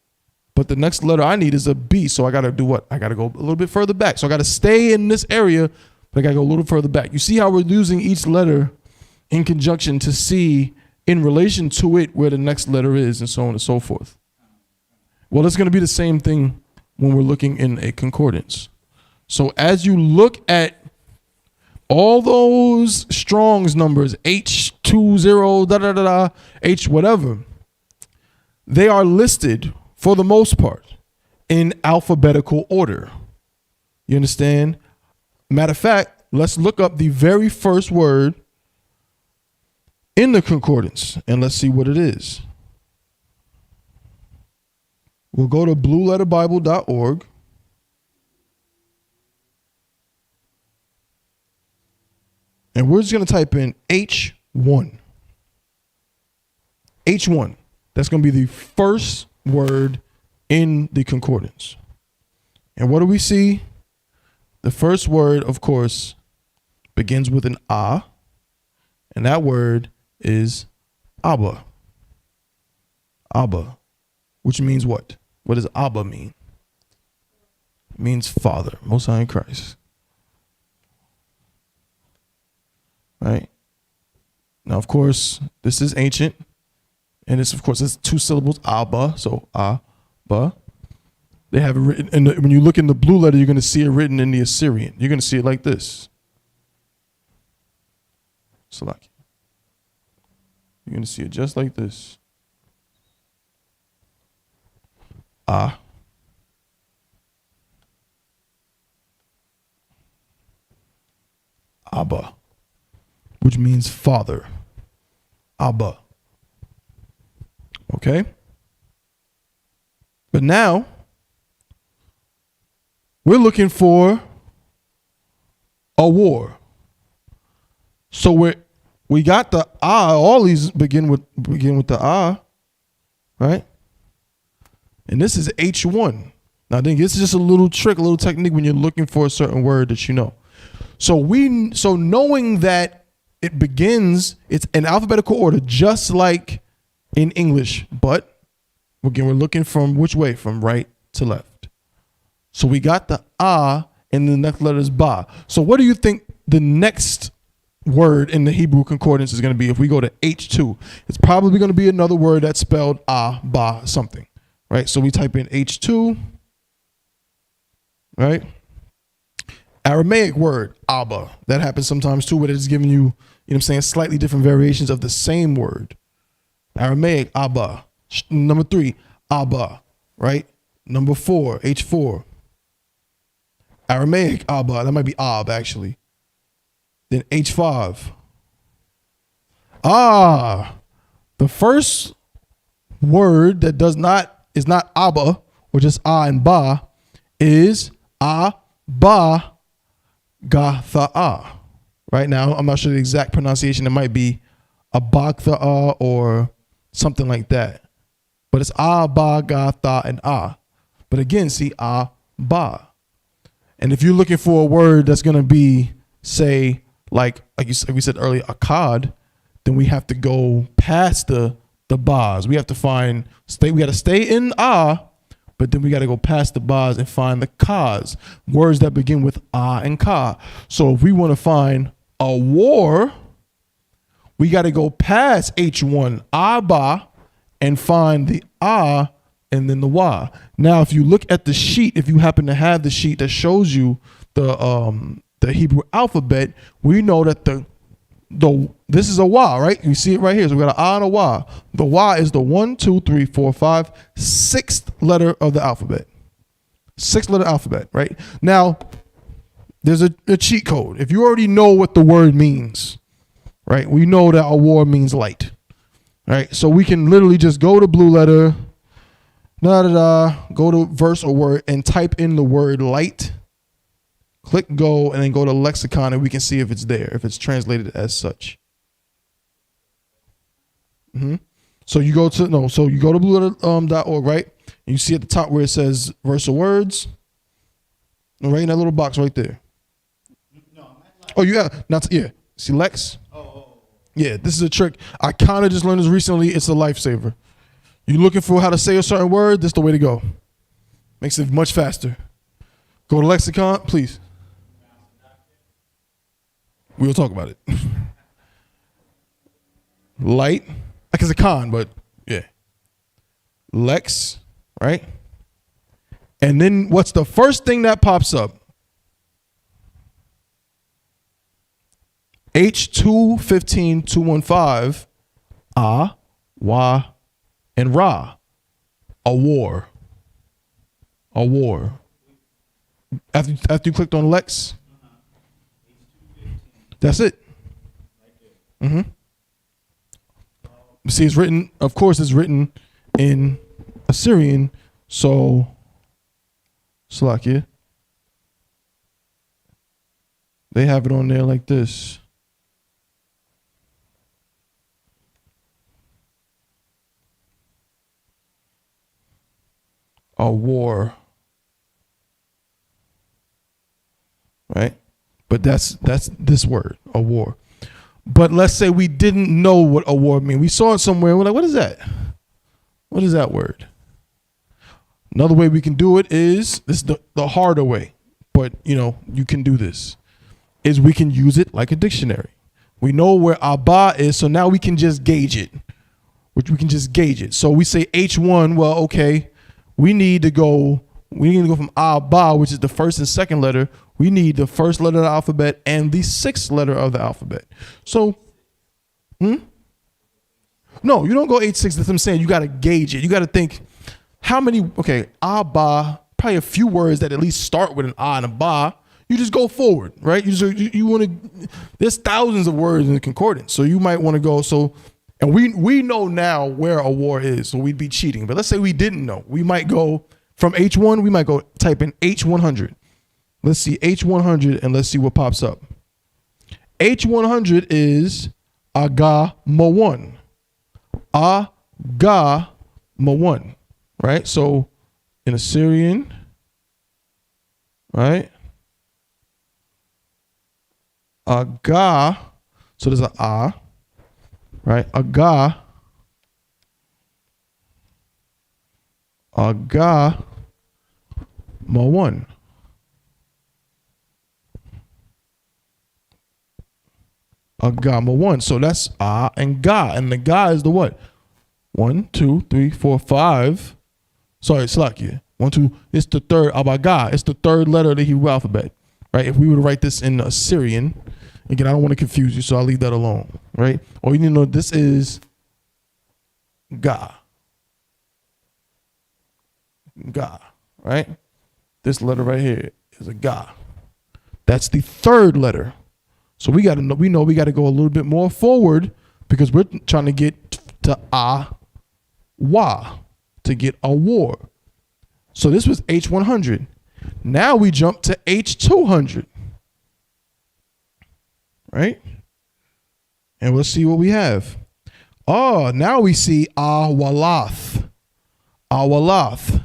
but the next letter I need is a B. So I got to do what? I got to go a little bit further back. So I got to stay in this area, but I got to go a little further back. You see how we're using each letter in conjunction to see in relation to it where the next letter is, and so on and so forth. Well, it's going to be the same thing when we're looking in a concordance. So as you look at all those Strong's numbers, H20, H whatever, they are listed for the most part in alphabetical order. You understand? Matter of fact, let's look up the very first word in the concordance and let's see what it is. We'll go to blueletterbible.org And we're just going to type in H1. H1. That's going to be the first word in the concordance. And what do we see? The first word, of course, begins with an A, and that word is Abba. Abba, which means what? What does Abba mean? It means Father, Most High in Christ. Right? Now, of course, this is ancient, and this, of course, is 2 syllables, Abba, so Abba. They have it written, and when you look in the blue letter, you're going to see it written in the Assyrian. You're going to see it like this. Salaki. You're going to see it just like this. Abba, which means father. Abba. Okay? But now, we're looking for a war. So we got the all these begin with the right? And this is H1. Now I think this is just a little trick, a little technique when you're looking for a certain word that you know. So knowing that it begins, it's in alphabetical order, just like in English, but again, we're looking from which way? From right to left. So we got the and the next letter is ba. So what do you think the next word in the Hebrew concordance is going to be if we go to H2? It's probably going to be another word that's spelled ba something, right? So we type in H2, right? Aramaic word, Abba. That happens sometimes too, but it's giving you, you know what I'm saying, slightly different variations of the same word. Aramaic, Abba. Number 3, Abba, right? Number 4, H4. Aramaic, Abba. That might be Ab, actually. Then H5. The first word that is not Abba, or just and Ba, is Abba Gatha'a. Right now, I'm not sure the exact pronunciation. It might be Abagtha'a or something like that. But it's Abba Gatha and But again, see Ba. And if you're looking for a word that's going to be, say, like we said earlier, Akkad, then we have to go past the bas. We have to we got to stay in but then we got to go past the bas and find the kas, words that begin with and ka. So if we want to find a war, we got to go past H1, Abba, and find the and then the wa. Now, if you look at the sheet, if you happen to have the sheet that shows you the Hebrew alphabet, we know that this is a wa, right? You see it right here. So we got an and a wa. The wa is the 1, 2, 3, 4, 5, 6th letter of the alphabet. 6th letter alphabet, right? Now, there's a cheat code. If you already know what the word means, right? We know that a war means light, right? So we can literally just go to blue letter, go to verse or word and type in the word light, click go, and then go to lexicon, and we can see if it's there, if it's translated as such. So you go to blueletter.org, right? And you see at the top where it says verse of words, right in that little box right there. Oh, yeah. See Lex? Yeah, this is a trick. I kind of just learned this recently. It's a lifesaver. You're looking for how to say a certain word, this is the way to go. Makes it much faster. Go to lexicon, please. We'll talk about it. Light, like it's a con, but yeah. Lex, right? And then what's the first thing that pops up? H215215, wa, and ra. A war. A war. After you clicked on Lex, that's it. See, it's written, of course, it's written in Assyrian, so Salakia. They have it on there like this. a war. Right? But that's this word, a war. But let's say we didn't know what a war means. We saw it somewhere and we're like, what is that? What is that word? Another way we can do it is, this is the harder way, but you can do this, is we can use it like a dictionary. We know where Abba is, so now we can just gauge it. So we say H1, well, okay, we need to go from Abba, which is the first and second letter. We need the first letter of the alphabet and the sixth letter of the alphabet. So, no, you don't go H6. That's what I'm saying. You got to gauge it. You got to think how many, okay, Abba, probably a few words that at least start with an A and a Ba. You just go forward, right? You want to, there's thousands of words in the concordance. So you might want to go, and we know now where a war is, so we'd be cheating. But let's say we didn't know. We might go from H1, we might go type in H100. Let's see H100 and let's see what pops up. H100 is Aga Ma1. Aga Ma1, right? So in Assyrian, right? Aga, so there's an A, right? Aga Ma1. Aga Ma1. So that's A and Ga. And the Ga is the what? 1, 2, 3, 4, 5. Sorry, Slakia. 1, 2. It's the third. Abaga. It's the third letter of the Hebrew alphabet. Right? If we were to write this in Assyrian, again, I don't want to confuse you, so I'll leave that alone. Right? Or you need to know this is Ga. Ga. Right? This letter right here is a Ga. That's the third letter. So we know we got to go a little bit more forward because we're trying to get to Wa to get a war. So this was H100. Now we jump to H200. Right? And we'll see what we have. Oh, now we see Awalath. Awalath.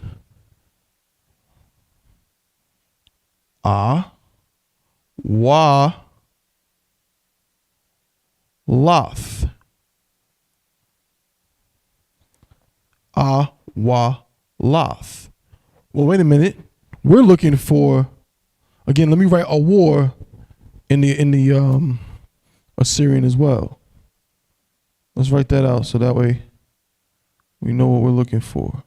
Lath. Awalath. Well, wait a minute. We're looking for, again, let me write a war in the Assyrian as well. Let's write that out so that way we know what we're looking for.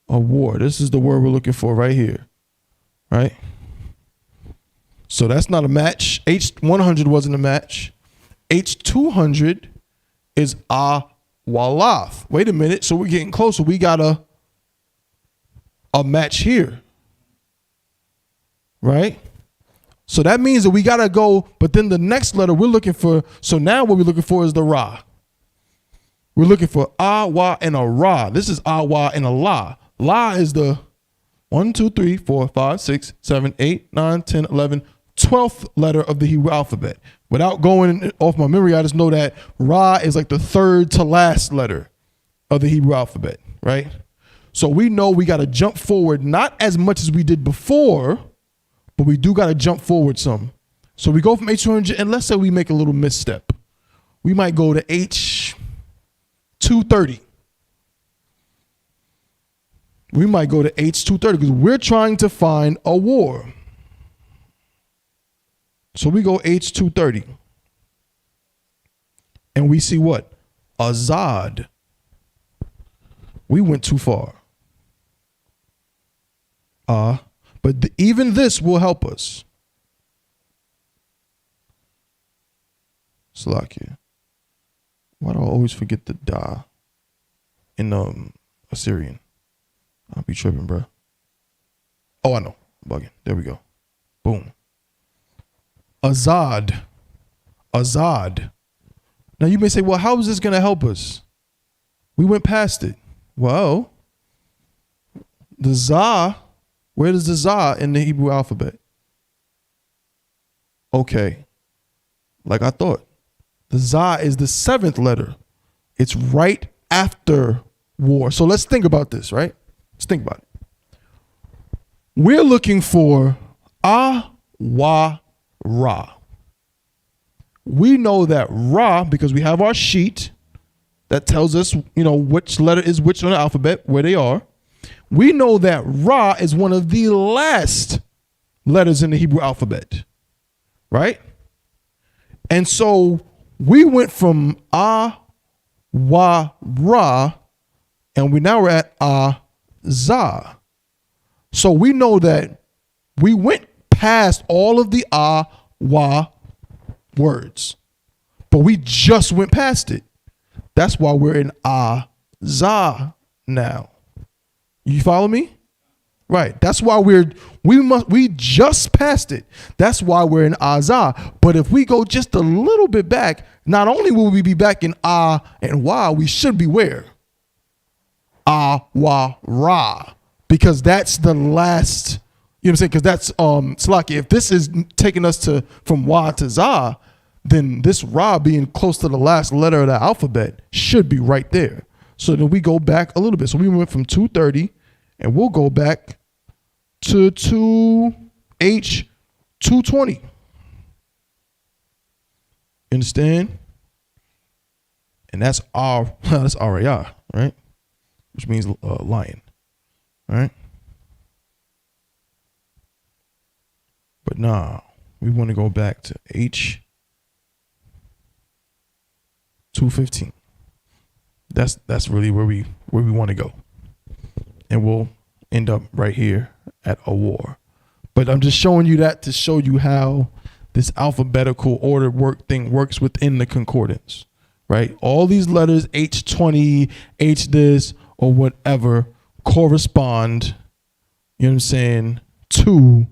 A war. This is the word we're looking for right here. Right? So that's not a match. H100 wasn't a match. H200 is Awalath. Wait a minute. So we're getting closer. We got a match here. Right? So that means that we got to go, but then the next letter we're looking for, so now what we're looking for is the Ra. We're looking for Wa, and a Ra. This is Wa and a La. La is the 1, 2, 3, 4, 5, 6, 7, 8, 9, 10, 11, 12th letter of the Hebrew alphabet. Without going off my memory, I just know that Ra is like the third to last letter of the Hebrew alphabet, right? So we know we got to jump forward, not as much as we did before, but we do got to jump forward some. So we go from H200, and let's say we make a little misstep. We might go to H230. We might go to H230 because we're trying to find a war. So we go H230. And we see what? Azad. We went too far. But even this will help us. Salakia. Why do I always forget the da in Assyrian? I'll be tripping, bro. Oh, I know. I'm bugging. There we go. Boom. Azad. Azad. Now you may say, well, how is this going to help us? We went past it. Well, the za, where does the za in the Hebrew alphabet? Okay. Like I thought. The za is the 7th letter It's right after war. So let's think about this, right? Let's think about it. We're looking for Ah, Wa, Ra. We know that Ra, because we have our sheet that tells us, which letter is which on the alphabet, where they are. We know that Ra is one of the last letters in the Hebrew alphabet, right? And so we went from Ah, Wa, Ra, and now we're at Ah, Za. So we know that we went past all of the Ah, Wa words, but we just went past it. That's why we're in Ah, Za now. You follow me? Right. That's why we just passed it. That's why we're in Azah. But if we go just a little bit back, not only will we be back in Ah and Wa, we should be where? Ah, Wa, Ra. Because that's the last, you know what I'm saying? Because that's Salaki. If this is taking us from Wa to Za, then this Ra being close to the last letter of the alphabet should be right there. So then we go back a little bit. So we went from 230 and we'll go back to 2H220. Understand? And that's that's R-A-R, right? Which means lion, right? But nah, we want to go back to H215. That's really where we want to go. And we'll end up right here at a war. But I'm just showing you that to show you how this alphabetical order thing works within the concordance, right? All these letters, H20, H this, or whatever, correspond, you know what I'm saying, to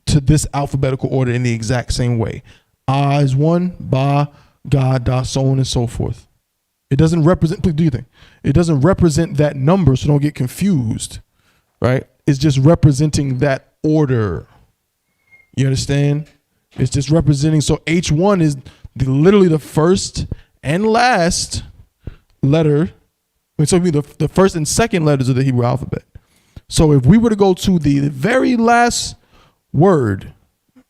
this alphabetical order in the exact same way. Ah is one, Ba, Ga, Da, so on and so forth. It doesn't represent, please do your thing. It doesn't represent that number, so don't get confused, right? It's just representing that order. You understand? It's just representing, so H1 is literally the first and last letter. So it'd be the first and second letters of the Hebrew alphabet. So if we were to go to the very last word, you know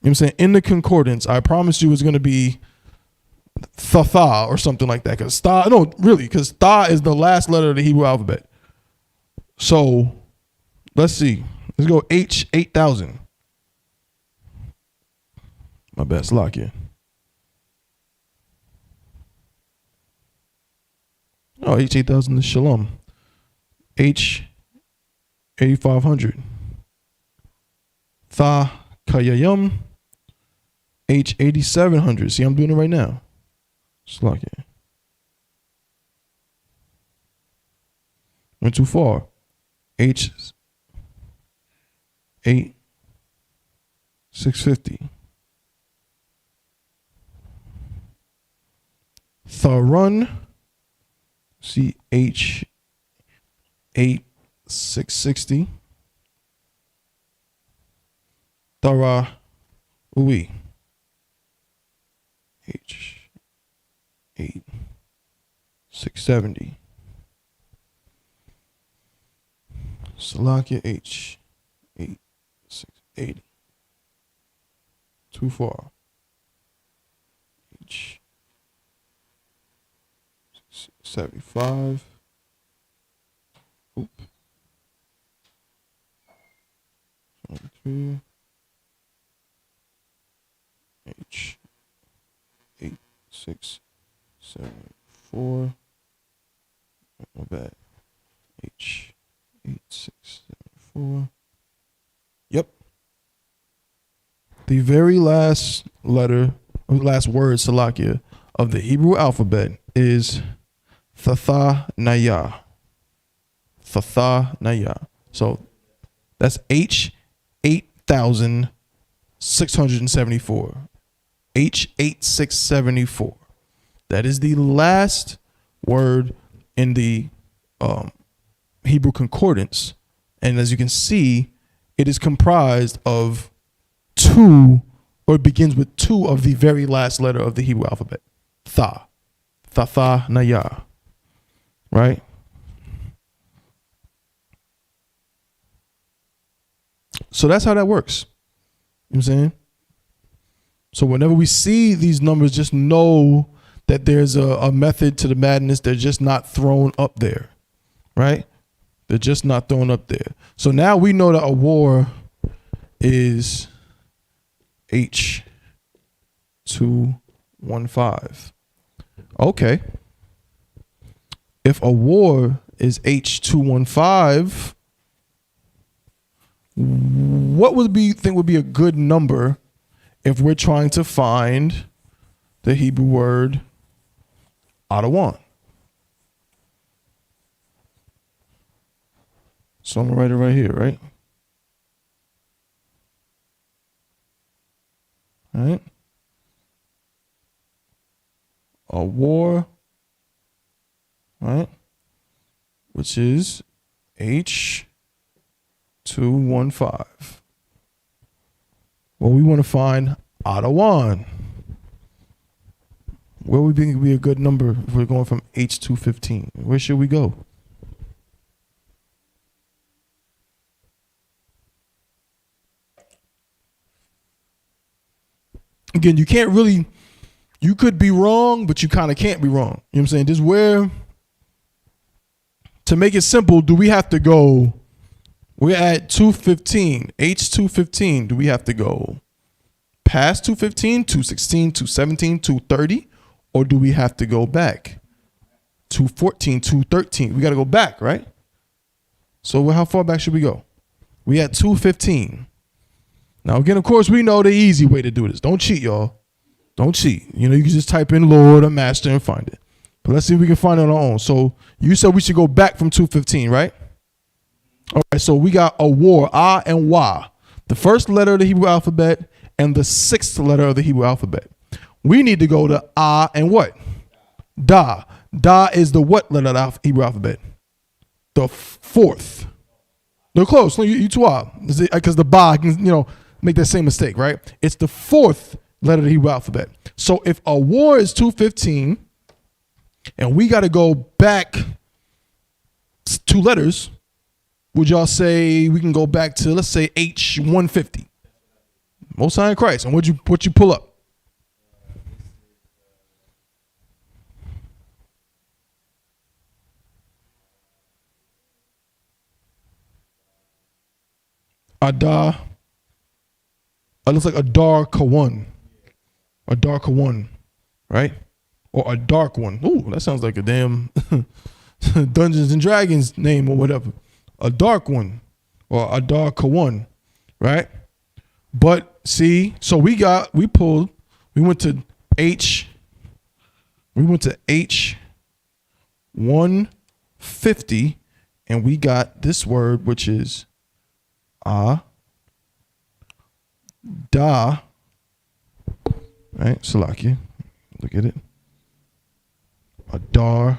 what I'm saying, in the concordance, I promise you it's going to be Tha or something like that. Because Tha is the last letter of the Hebrew alphabet. So let's see. Let's go H8000. My best lock in. Oh, H8000 is Shalom. H8500. Tha Kayayum. H8700. See, I'm doing it right now. Slock it. Went too far. H8650. Tharun. See H8660. Thara Ui. H8670. Salakia H8680. Too far. H75. Oop. 23. H8674. My bad. H8674. Yep. The very last letter, or last word, Salakia, of the Hebrew alphabet is Thatha-Naya. Thatha-Naya. So that's H8674. H8674. That is the last word in the Hebrew concordance. And as you can see, it is comprised of two, or it begins with two of the very last letter of the Hebrew alphabet. Tha. Tathanaya. Right? So that's how that works. You know what I'm saying? So whenever we see these numbers, just know that there's a method to the madness. They're just not thrown up there, right? They're just not thrown up there. So now we know that a war is H215. Okay. If a war is H215, what would be think would be a good number if we're trying to find the Hebrew word Adawan? So I'm gonna write it right here, right? All right. A war, right? Which is H215. Well, we want to find Adawan. Where would be a good number if we're going from H215? Where should we go? Again, you can't really, you could be wrong, but you kind of can't be wrong. You know what I'm saying? This is where, to make it simple, do we have to go, we're at 215, H215, do we have to go past 215, 216, 217, 230, or do we have to go back? 214, 213, we got to go back, right? So how far back should we go? We at 215. Now, again, of course, we know the easy way to do this. Don't cheat, y'all. Don't cheat. You know, you can just type in Lord or Master and find it. But let's see if we can find it on our own. So you said we should go back from 215, right? All right, so we got a war, A and Wa. The first letter of the Hebrew alphabet and the sixth letter of the Hebrew alphabet. We need to go to A and what? Da. Da is the what letter of the Hebrew alphabet? The fourth. They're close. No, you two are. Because the Ba can, you know, make that same mistake, right? It's the fourth letter of the Hebrew alphabet. So if a war is 215 and we got to go back 2 letters, would y'all say we can go back to, let's say, H150? Most High in Christ. And what you pull up? Adar. It looks like Adar Kawan. Adar Kawan, right? Or a dark one. Ooh, that sounds like a damn Dungeons and Dragons name or whatever. A dark one or Adar Kawan, right? But see, so we went to H150 and we got this word, which is da, right? Salakia, look at it. Adar,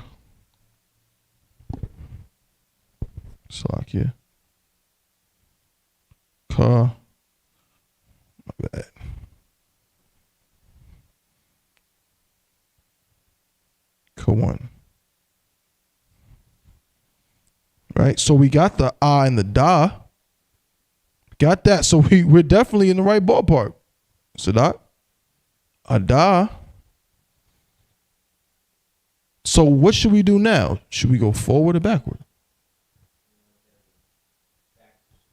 Salakia, Ka, my bad. Kawan. Right? So we got the A and the Da. Got that. So we're definitely in the right ballpark. Sadat. Ada. So what should we do now? Should we go forward or backward?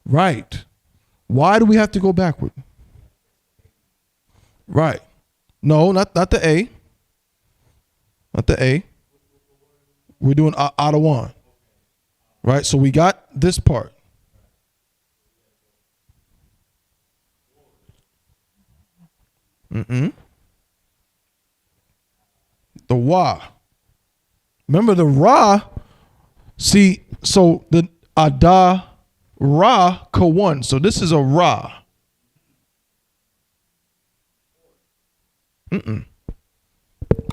Right. Why do we have to go backward? Right. No, not the A. Not the A. We're doing Adawan. Right? So we got this part. The Wa. Remember the Ra. See, so the Ada Ra Kawan. So this is a Ra.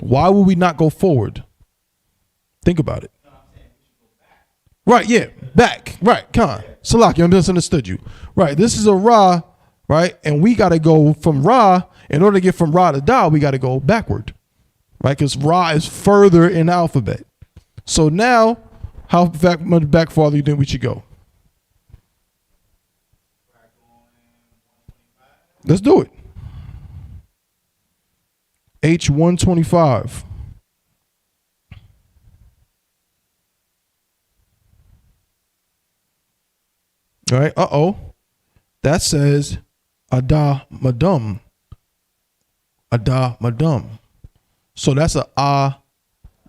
Why would we not go forward? Think about it. Right, yeah, back. Right, come on. Salaki, I misunderstood you. Right, this is a Ra, right? And we got to go from Ra. In order to get from Ra to Da, we got to go backward. right? Because Ra is further in the alphabet. So now, how much back farther do you think we should go? Let's do it. H125. All right. That says Ada Madum. Ada Madum. So that's a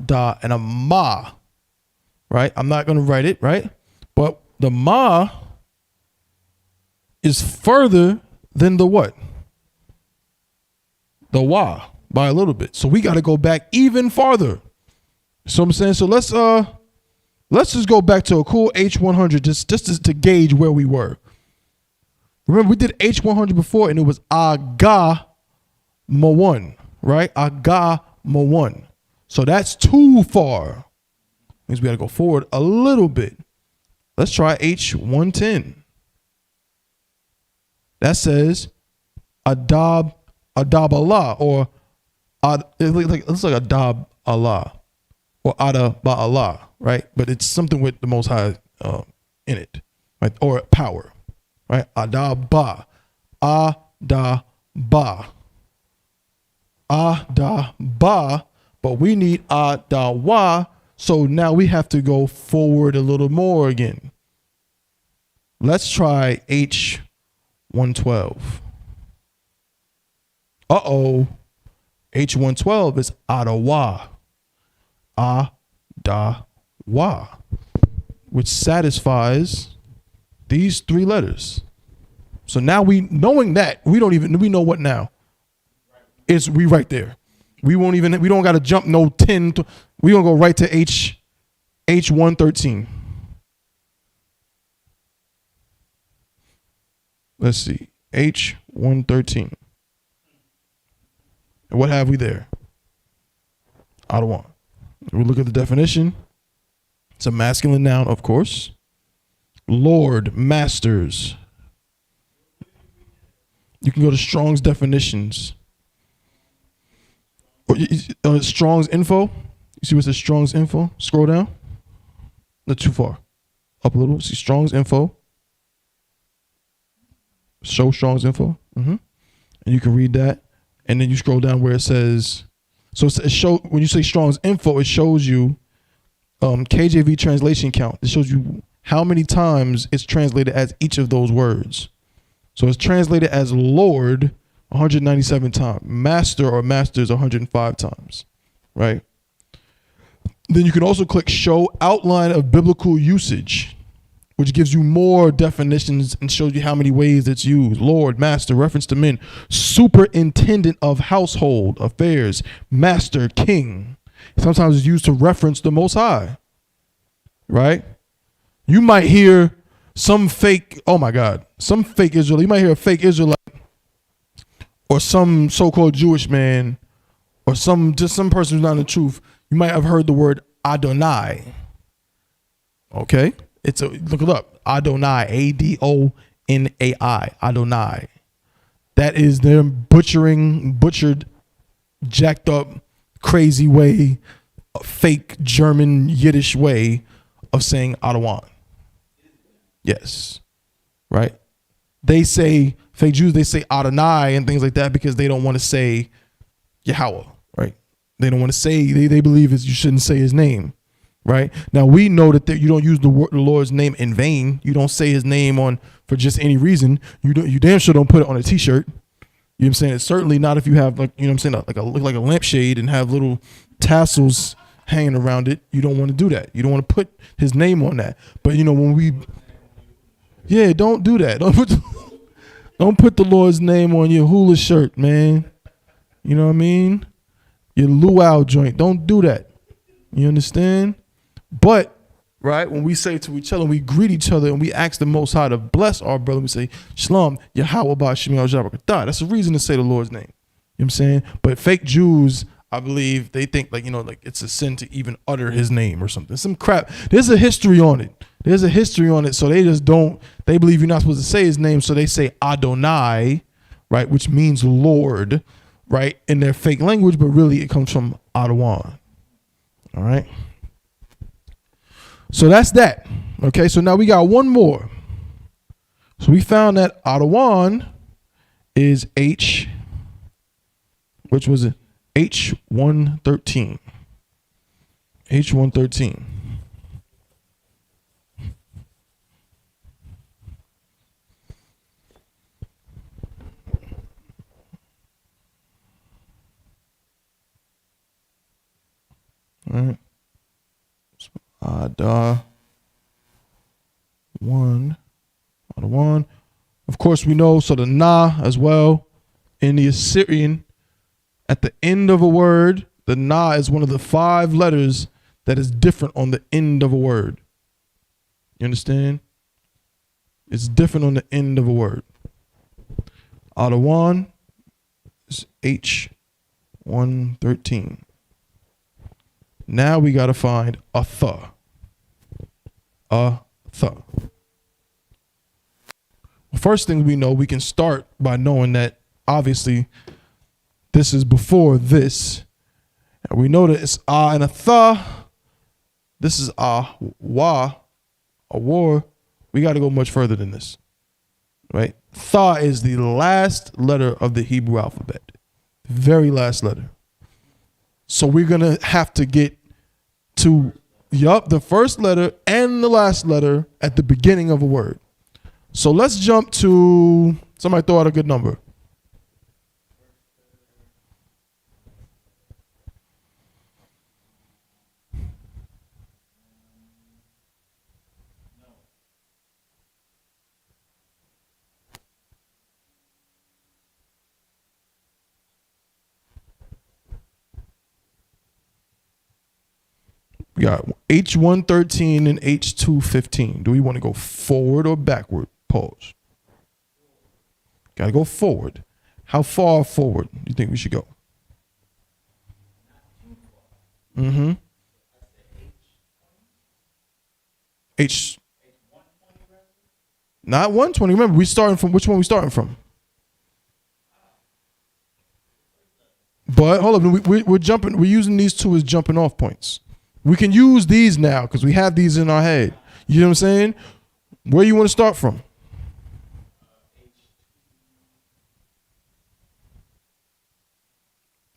Da and a Ma. Right? I'm not going to write it, right? But the Ma is further than the what? The Wa by a little bit. So we got to go back even farther. So I'm saying, so let's just go back to a cool H100 just to gauge where we were. Remember, we did H100 before, and it was Aga Ma1, right? Aga Ma1. So that's too far. Means we got to go forward a little bit. Let's try H110. That says Adab Allah, or it looks like Adab Allah or Ada Ba Allah, right? But it's something with the Most High in it, right? Or power, right? Adab Ba, Ada Ba, Ada Ba. But we need Ada Wa, so now we have to go forward a little more again. Let's try H112. H112 is Adawa. Adawa. Which satisfies these three letters. So now knowing that, we know what now? It's we right there. We don't got to jump no 10. We going to go right to H113. Let's see. H113. And what have we there? Adawan. We look at the definition. It's a masculine noun, of course. Lord, masters. You can go to Strong's definitions. Or Strong's info. You see what's the Strong's info? Scroll down. Not too far. Up a little. See Strong's info. Show Strong's info. And you can read that. And then you scroll down where it says, so when you say Strong's info, it shows you KJV translation count. It shows you how many times it's translated as each of those words. So it's translated as Lord 197 times, master or masters 105 times, right? Then you can also click show outline of biblical usage, which gives you more definitions and shows you how many ways it's used. Lord, master, reference to men, superintendent of household affairs, master, king. Sometimes it's used to reference the Most High, right? You might hear some fake Israel. You might hear a fake Israelite or some so-called Jewish man or some person who's not in the truth. You might have heard the word Adonai. Okay? Look it up. Adonai, Adonai, Adonai. That is their butchered, jacked up, crazy way, fake German Yiddish way of saying Adawan. Yes. Right? They say, fake Jews, they say Adonai and things like that because they don't want to say Yahweh, right? They don't want to say, they believe you shouldn't say his name, right? Now we know that you don't use the Lord's name in vain. You don't say his name for just any reason. You damn sure don't put it on a t-shirt. You know what I'm saying? It's certainly not if you have look like a lampshade and have little tassels hanging around it. You don't want to do that. You don't want to put his name on that. But don't do that. Don't put the Lord's name on your hula shirt, man. You know what I mean? Your luau joint. Don't do that. You understand? But, right, when we say to each other, we greet each other and we ask the Most High to bless our brother, we say, Shalom, Yahweh Ba'Shem Al-Jabrakatah. That's a reason to say the Lord's name. You know what I'm saying? But fake Jews, I believe, they think like it's a sin to even utter his name or something. Some crap. There's a history on it. So they they believe you're not supposed to say his name. So they say Adonai, right, which means Lord, right, in their fake language, but really it comes from Adawan. All right. So that's that. Okay, so now we got one more. So we found that Adawan is H, which was it? H113. H113. All right. So Ada one. Of course, we know, so the na as well. In the Assyrian, at the end of a word, the na is one of the 5 letters that is different on the end of a word. You understand? It's different on the end of a word. Adawan is H113. Now we got to find a th. A th. Well, first thing we know, we can start by knowing that obviously this is before this. And we know that it's a and a th. This is a wa, a war. We got to go much further than this. Right? Th is the last letter of the Hebrew alphabet. Very last letter. So we're going to have to get to, the first letter and the last letter at the beginning of a word. So let's jump to, somebody throw out a good number. We got H113 and H215. Do we want to go forward or backward? Pause. Got to go forward. How far forward do you think we should go? Mm-hmm. H. Not 120. Remember, we starting from, which one we starting from? But hold up, we're jumping. We're using these two as jumping off points. We can use these now because we have these in our head. You know what I'm saying? Where you want to start from?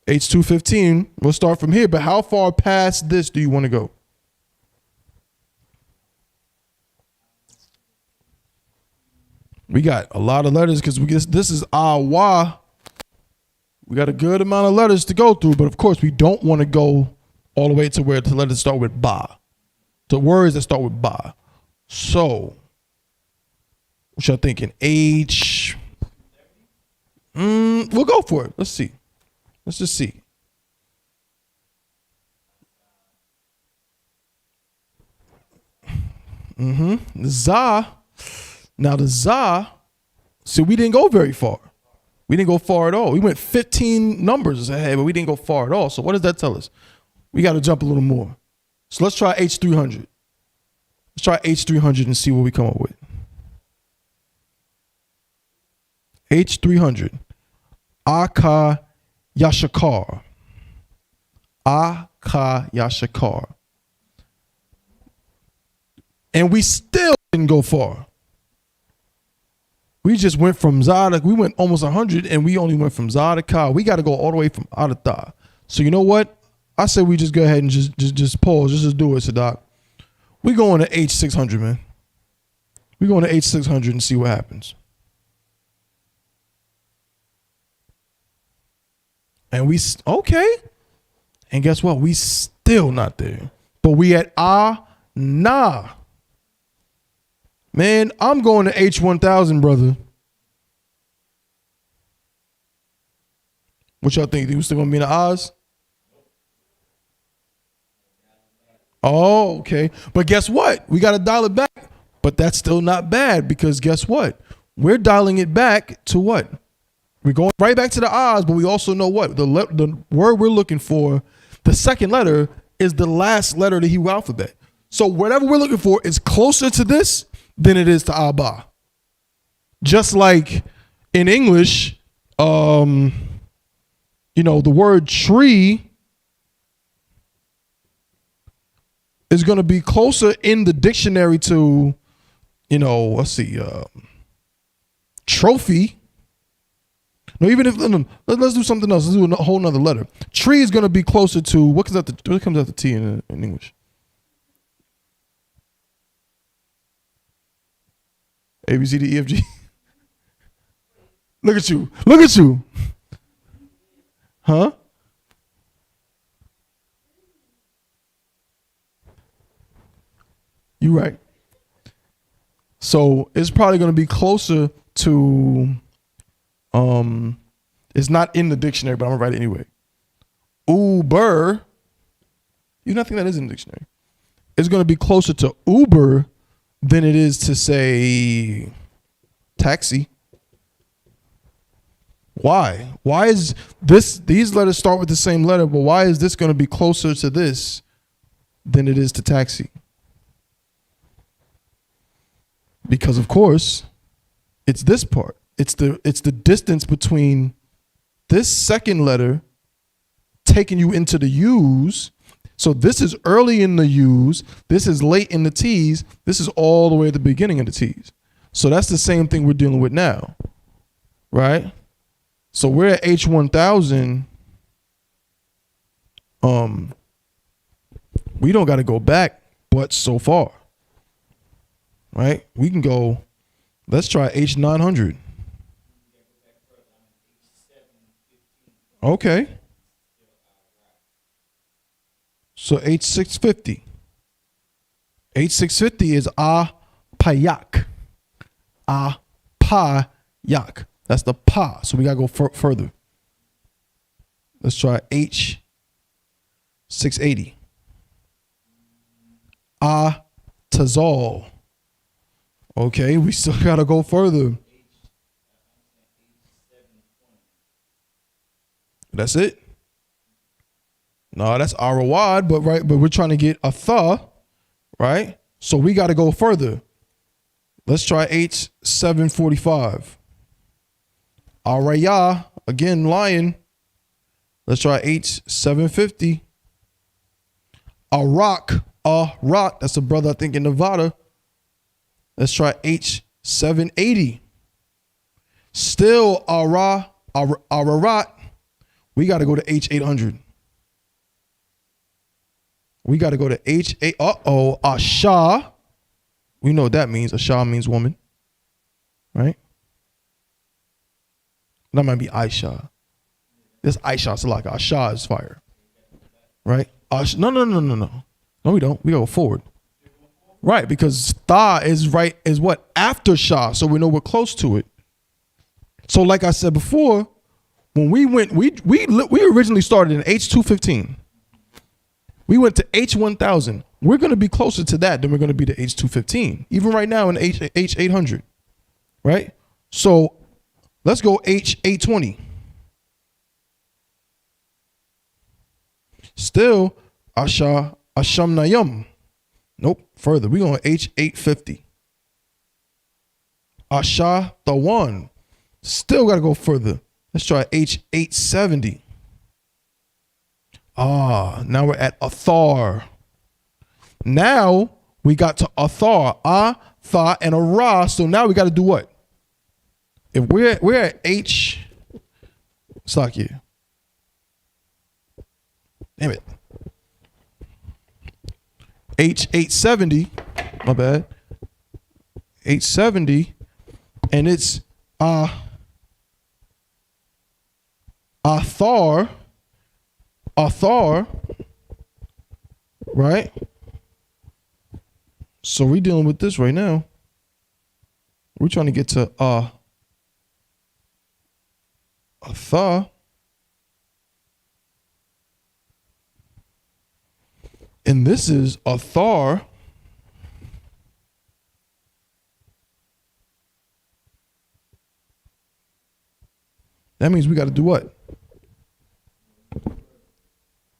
H215. We'll start from here, but how far past this do you want to go? We got a lot of letters because this is Awa. We got a good amount of letters to go through, but of course we don't want to go all the way to where the letters start with ba. The words that start with ba. So, what y'all thinking? H. We'll go for it. Let's see. Let's just see. Za. Now the za. See, we didn't go very far. We didn't go far at all. We went 15 numbers ahead, but we didn't go far at all. So what does that tell us? We got to jump a little more. So let's try H300. Let's try H300 and see what we come up with. H300. Aka Yashakar. Aka Yashakar. And we still didn't go far. We just went from Zada. We went almost 100 and we only went from Zada Ka. We got to go all the way from Adata. So you know what? I said we just go ahead and just pause. Just do it, Sadak. We going to H600, man. We going to H600 and see what happens. And we, okay. And guess what? We still not there. But we at nah. Man, I'm going to H1000, brother. What y'all think? You still going to be in the Oz? Oh, okay. But guess what? We got to dial it back. But that's still not bad because guess what? We're dialing it back to what? We're going right back to the Oz, but we also know what? The word we're looking for, the second letter is the last letter of the Hebrew alphabet. So whatever we're looking for is closer to this than it is to Abba. Just like in English, the word tree is going to be closer in the dictionary to, let's see, trophy. No, even if let's do something else. Let's do a whole nother letter. Tree is going to be closer to what comes after T in English? A B C D E F G. Look at you. Look at you. Huh? You right. So it's probably going to be closer to, it's not in the dictionary, but I'm going to write it anyway. Uber, you don't think that is in the dictionary. It's going to be closer to Uber than it is to say taxi. Why? Why is these letters start with the same letter, but why is this going to be closer to this than it is to taxi? Because of course, it's this part. It's the distance between this second letter taking you into the U's. So this is early in the U's. This is late in the T's. This is all the way at the beginning of the T's. So that's the same thing we're dealing with now, right? So we're at H1000. We don't got to go back, but so far, right? We can go. Let's try H900. Okay. So H650. H650 is payak. Payak. That's the pa. So we got to go further. Let's try H680. Tazal. Okay, we still got to go further. That's it? No, that's Arawad, but we're trying to get a tha, right? So we got to go further. Let's try H745. Araya, again, lion. Let's try H750. Arak, that's a brother I think in Nevada. Let's try H780. Still Ararat. We got to go to H800. We got to go to H8. Asha. We know what that means. Asha means woman. Right? That might be Aisha. This Aisha Salaka. Asha is fire. Right? No. No, we don't. We go forward. Right, because Tha is what? After Shah. So we know we're close to it. So like I said before, when we went, we originally started in H215. We went to H1000. We're going to be closer to that than we're going to be to H215. Even right now in H800. Right? So let's go H820. Still Asham Nayam. Nope. Further. We're going H850. Asha the one. Still got to go further. Let's try H870. Now we're at Athar. Now we got to Athar. Tha, and a Ra. So now we got to do what? If we're at H. Sakia. Damn it. H870. My bad. 870. And it's Athar, right? So we're dealing with this right now. We're trying to get to Athar. And this is Athar. That means we got to do what?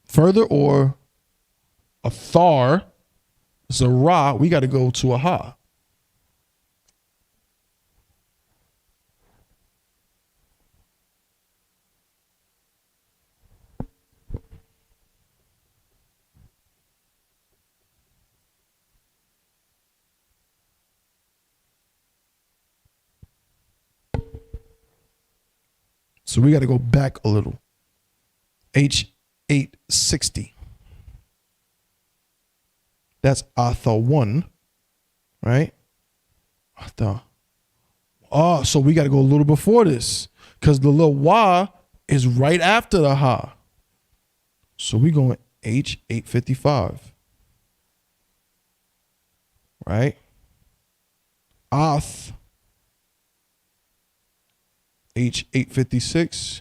Further or Athar. It's a Ra. We got to go to a Ha. So we got to go back a little. H860. That's Atha 1, right? Atha. Oh, so we got to go a little before this because the little Wa is right after the Ha. So we going H855, right? Ath, H856.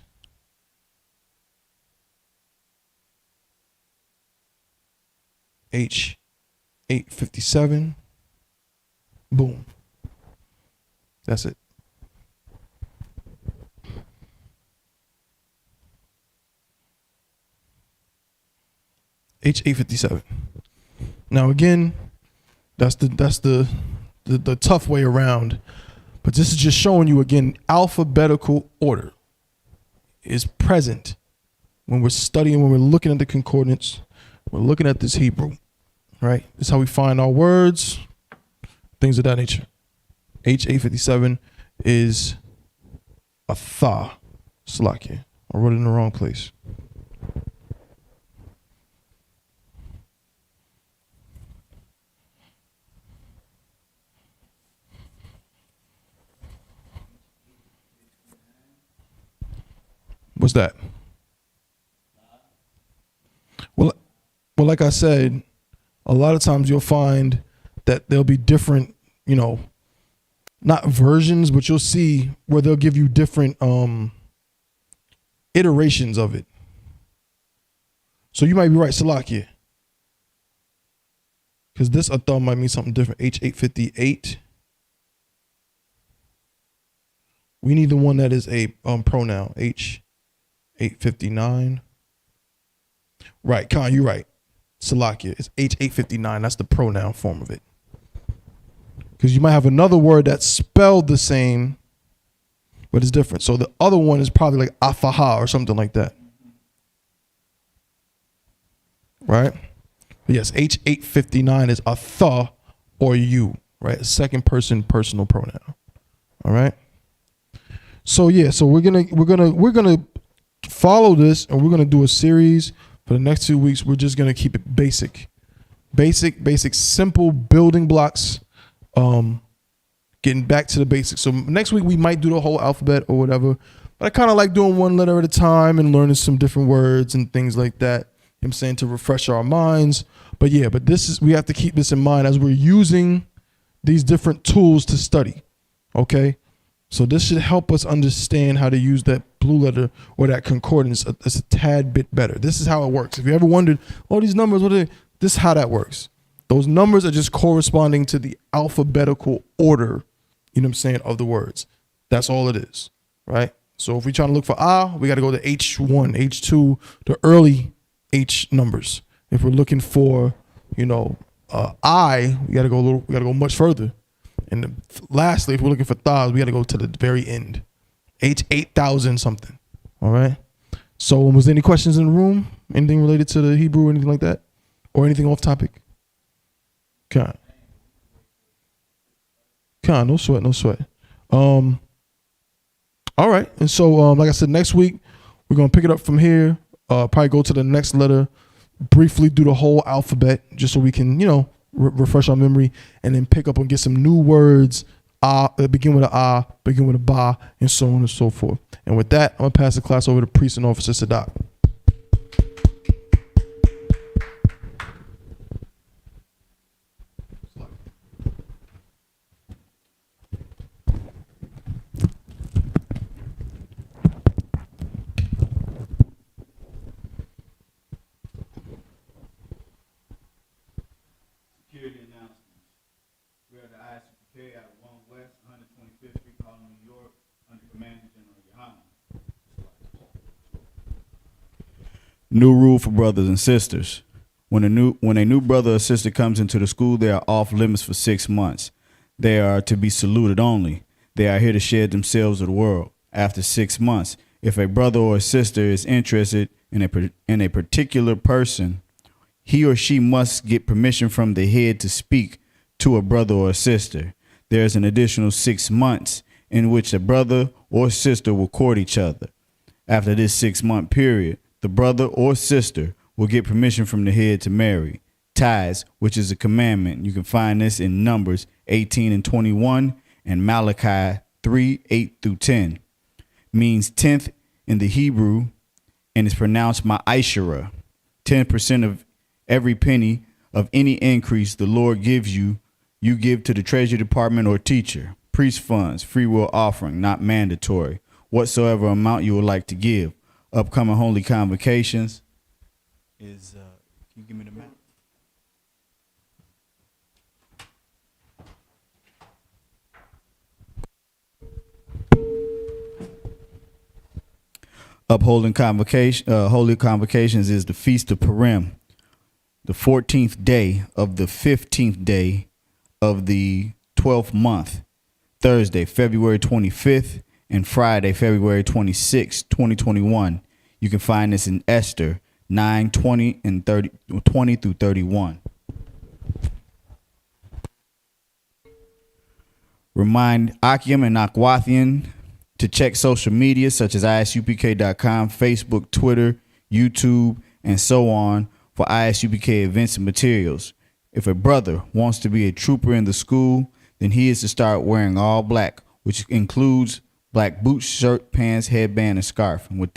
H857. Boom. That's it. H857. Now again, that's the tough way around. But this is just showing you again, alphabetical order is present when we're studying, when we're looking at the concordance, we're looking at this Hebrew, right? This is how we find our words, things of that nature. H857 is a tha. Slakia. I wrote it in the wrong place. What's that? Well, like I said, a lot of times you'll find that there'll be different, not versions, but you'll see where they'll give you different iterations of it. So you might be right, Salakia. Because this Atha might mean something different. H858. We need the one that is a pronoun. H859. Right, Khan, you're right. Salakia. It's H859. That's the pronoun form of it. Because you might have another word that's spelled the same, but it's different. So the other one is probably like afaha or something like that. Right? But yes, H859 is atha or you, right? Second person personal pronoun. All right? So yeah, so we're gonna follow this, and we're gonna do a series for the next 2 weeks. We're just gonna keep it basic, simple building blocks. Getting back to the basics. So next week we might do the whole alphabet or whatever, but I kind of like doing one letter at a time and learning some different words and things like that. You know what I'm saying, to refresh our minds. But yeah, we have to keep this in mind as we're using these different tools to study. Okay. So this should help us understand how to use that blue letter or that concordance a tad bit better. This is how it works. If you ever wondered, these numbers, what are they? This is how that works. Those numbers are just corresponding to the alphabetical order, you know what I'm saying, of the words. That's all it is, right? So if we're trying to look for we got to go to H1, H2, the early H numbers. If we're looking for, we got to go much further. And lastly, if we're looking for thas, we got to go to the very end. H8000 something, all right? So was there any questions in the room? Anything related to the Hebrew or anything like that? Or anything off topic? Con, no sweat. All right. And so, like I said, next week, we're going to pick it up from here, probably go to the next letter, briefly do the whole alphabet, just so we can, refresh our memory, and then pick up and get some new words, begin with a begin with a ba, and so on and so forth. And with that, I'm going to pass the class over to Priest and Officer Sadat. Security announcements. We are the Isupk out of 1 West, 125th Street, Harlem, New York, under Commander General Yohana. New rule for brothers and sisters. When a new brother or sister comes into the school, they are off limits for 6 months. They are to be saluted only. They are here to shed themselves with the world. After 6 months, if a brother or a sister is interested in a particular person, he or she must get permission from the head to speak to a brother or a sister. There's an additional 6 months in which a brother or sister will court each other. After this 6-month period, the brother or sister will get permission from the head to marry. Tithes, which is a commandment. You can find this in Numbers 18 and 21 and Malachi 3, 8 through 10. Means 10th in the Hebrew and is pronounced ma'ashera. 10% of every penny of any increase the Lord gives you, you give to the Treasury Department or teacher. Priest funds, free will offering, not mandatory. Whatsoever amount you would like to give. Upcoming holy convocations is, can you give me the map? Upholding convocation, holy convocations is the Feast of Purim, the 14th day of the 15th day of the 12th month, Thursday, February 25th, and Friday, February 26th, 2021. You can find this in Esther 9, 20, and 20 through 31. Remind Akim and Akwathian to check social media such as isupk.com, Facebook, Twitter, YouTube, and so on for ISUPK events and materials. If a brother wants to be a trooper in the school, then he is to start wearing all black, which includes black boots, shirt, pants, headband, and scarf. And with